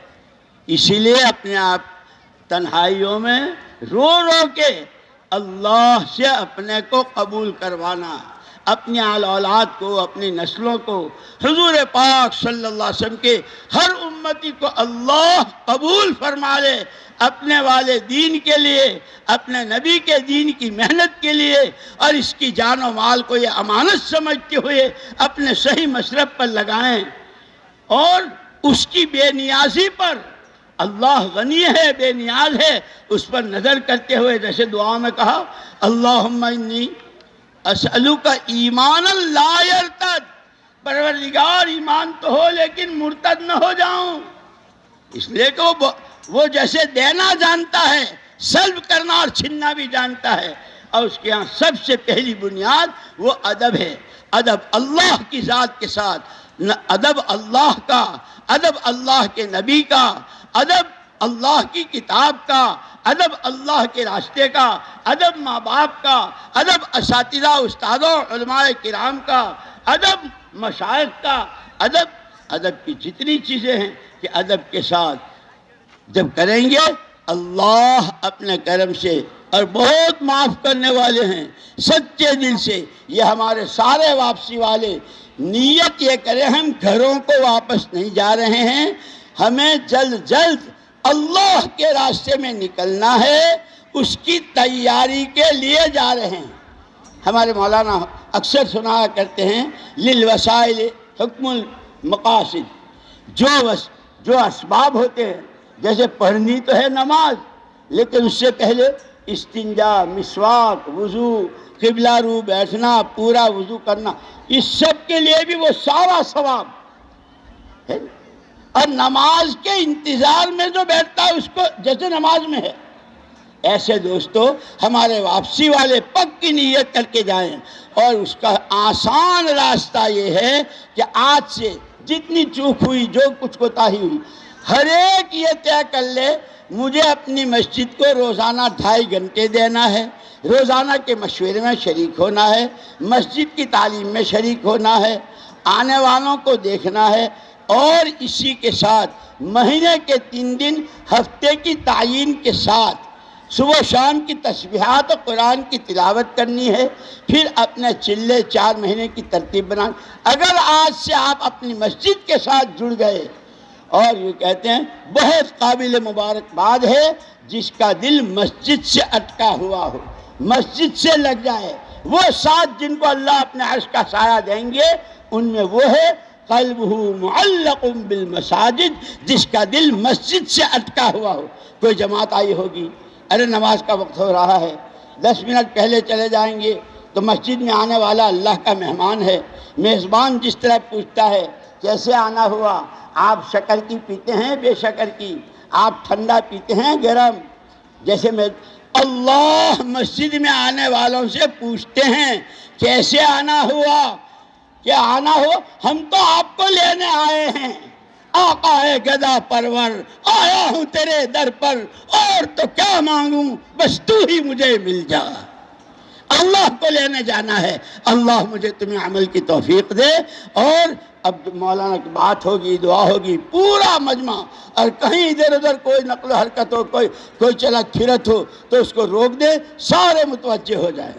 اسی لیے اپنے آپ تنہائیوں میں رو رو کے اللہ سے اپنے کو قبول کروانا، اپنی آل اولاد کو، اپنی نسلوں کو، حضور پاک صلی اللہ علیہ وسلم کے ہر امتی کو اللہ قبول فرما لے، اپنے والے دین کے لیے، اپنے نبی کے دین کی محنت کے لیے، اور اس کی جان و مال کو یہ امانت سمجھتے ہوئے اپنے صحیح مشرب پر لگائیں، اور اس کی بے نیازی پر، اللہ غنی ہے، بے نیاز ہے، اس پر نظر کرتے ہوئے جیسے دعا میں کہا اللہم انی اسألوک ایمانا لا یرتد، پروردگار ایمان تو ہو لیکن مرتد نہ ہو جاؤں، اس لیے کہ وہ جیسے دینا جانتا ہے، سلب کرنا اور چھننا بھی جانتا ہے، اور اس کے ہاں سب سے پہلی بنیاد وہ ادب ہے، ادب اللہ کی ذات کے ساتھ، ادب اللہ کا، ادب اللہ کے نبی کا، ادب اللہ کی کتاب کا، ادب اللہ کے راستے کا، ادب ماں باپ کا، ادب اساتذہ استادوں علماء کرام کا، ادب مشائخ کا، ادب کی جتنی چیزیں ہیں کہ ادب کے ساتھ جب کریں گے اللہ اپنے کرم سے، اور بہت معاف کرنے والے ہیں سچے دل سے۔ یہ ہمارے سارے واپسی والے نیت یہ کریں ہم گھروں کو واپس نہیں جا رہے ہیں، ہمیں جلد جلد اللہ کے راستے میں نکلنا ہے، اس کی تیاری کے لیے جا رہے ہیں۔ ہمارے مولانا اکثر سنایا کرتے ہیں للوسائل حکم المقاصد، جو اسباب ہوتے ہیں، جیسے پڑھنی تو ہے نماز، لیکن اس سے پہلے استنجا، مسواک، وضو، قبلہ رو بیٹھنا، پورا وضو کرنا، اس سب کے لیے بھی وہ سارا ثواب ہے، اور نماز کے انتظار میں جو بیٹھتا ہے اس کو جیسے نماز میں ہے۔ ایسے دوستو ہمارے واپسی والے پکی نیت کر کے جائیں، اور اس کا آسان راستہ یہ ہے کہ آج سے جتنی چوک ہوئی، جو کچھ کوتاہی ہوئی، ہر ایک یہ طے کر لے مجھے اپنی مسجد کو روزانہ 2.5 گھنٹے دینا ہے، روزانہ کے مشورے میں شریک ہونا ہے، مسجد کی تعلیم میں شریک ہونا ہے، آنے والوں کو دیکھنا ہے، اور اسی کے ساتھ مہینے کے 3 دن ہفتے کی تعین کے ساتھ صبح و شام کی تسبیحات و قرآن کی تلاوت کرنی ہے، پھر اپنے چلے 4 مہینے کی ترتیب بنانی۔ اگر آج سے آپ اپنی مسجد کے ساتھ جڑ گئے، اور یہ کہتے ہیں بہت قابل مبارکباد ہے جس کا دل مسجد سے اٹکا ہوا ہو، مسجد سے لگ جائے۔ وہ 7 جن کو اللہ اپنے عرش کا سایہ دیں گے، ان میں وہ ہے قلبہ معلق بالمساجد، جس کا دل مسجد سے اٹکا ہوا ہو۔ کوئی جماعت آئی ہوگی، ارے نماز کا وقت ہو رہا ہے، 10 منٹ پہلے چلے جائیں گے، تو مسجد میں آنے والا اللہ کا مہمان ہے، میزبان جس طرح پوچھتا ہے کیسے آنا ہوا، آپ شکر کی پیتے ہیں بے شکر کی، آپ ٹھنڈا پیتے ہیں گرم، جیسے میں اللہ مسجد میں آنے والوں سے پوچھتے ہیں کیسے آنا ہوا، کہ آنا ہو ہم تو آپ کو لینے آئے ہیں، آقا ہے گدا پرور، آیا ہوں تیرے در پر، اور تو کیا مانگوں بس تو ہی مجھے مل جا۔ اللہ کو لینے جانا ہے۔ اللہ مجھے تمہیں عمل کی توفیق دے۔ اور اب مولانا کی بات ہوگی، دعا ہوگی، پورا مجمع، اور کہیں ادھر ادھر کوئی نقل و حرکت ہو، کوئی چلت پھرت ہو تو اس کو روک دے، سارے متوجہ ہو جائیں۔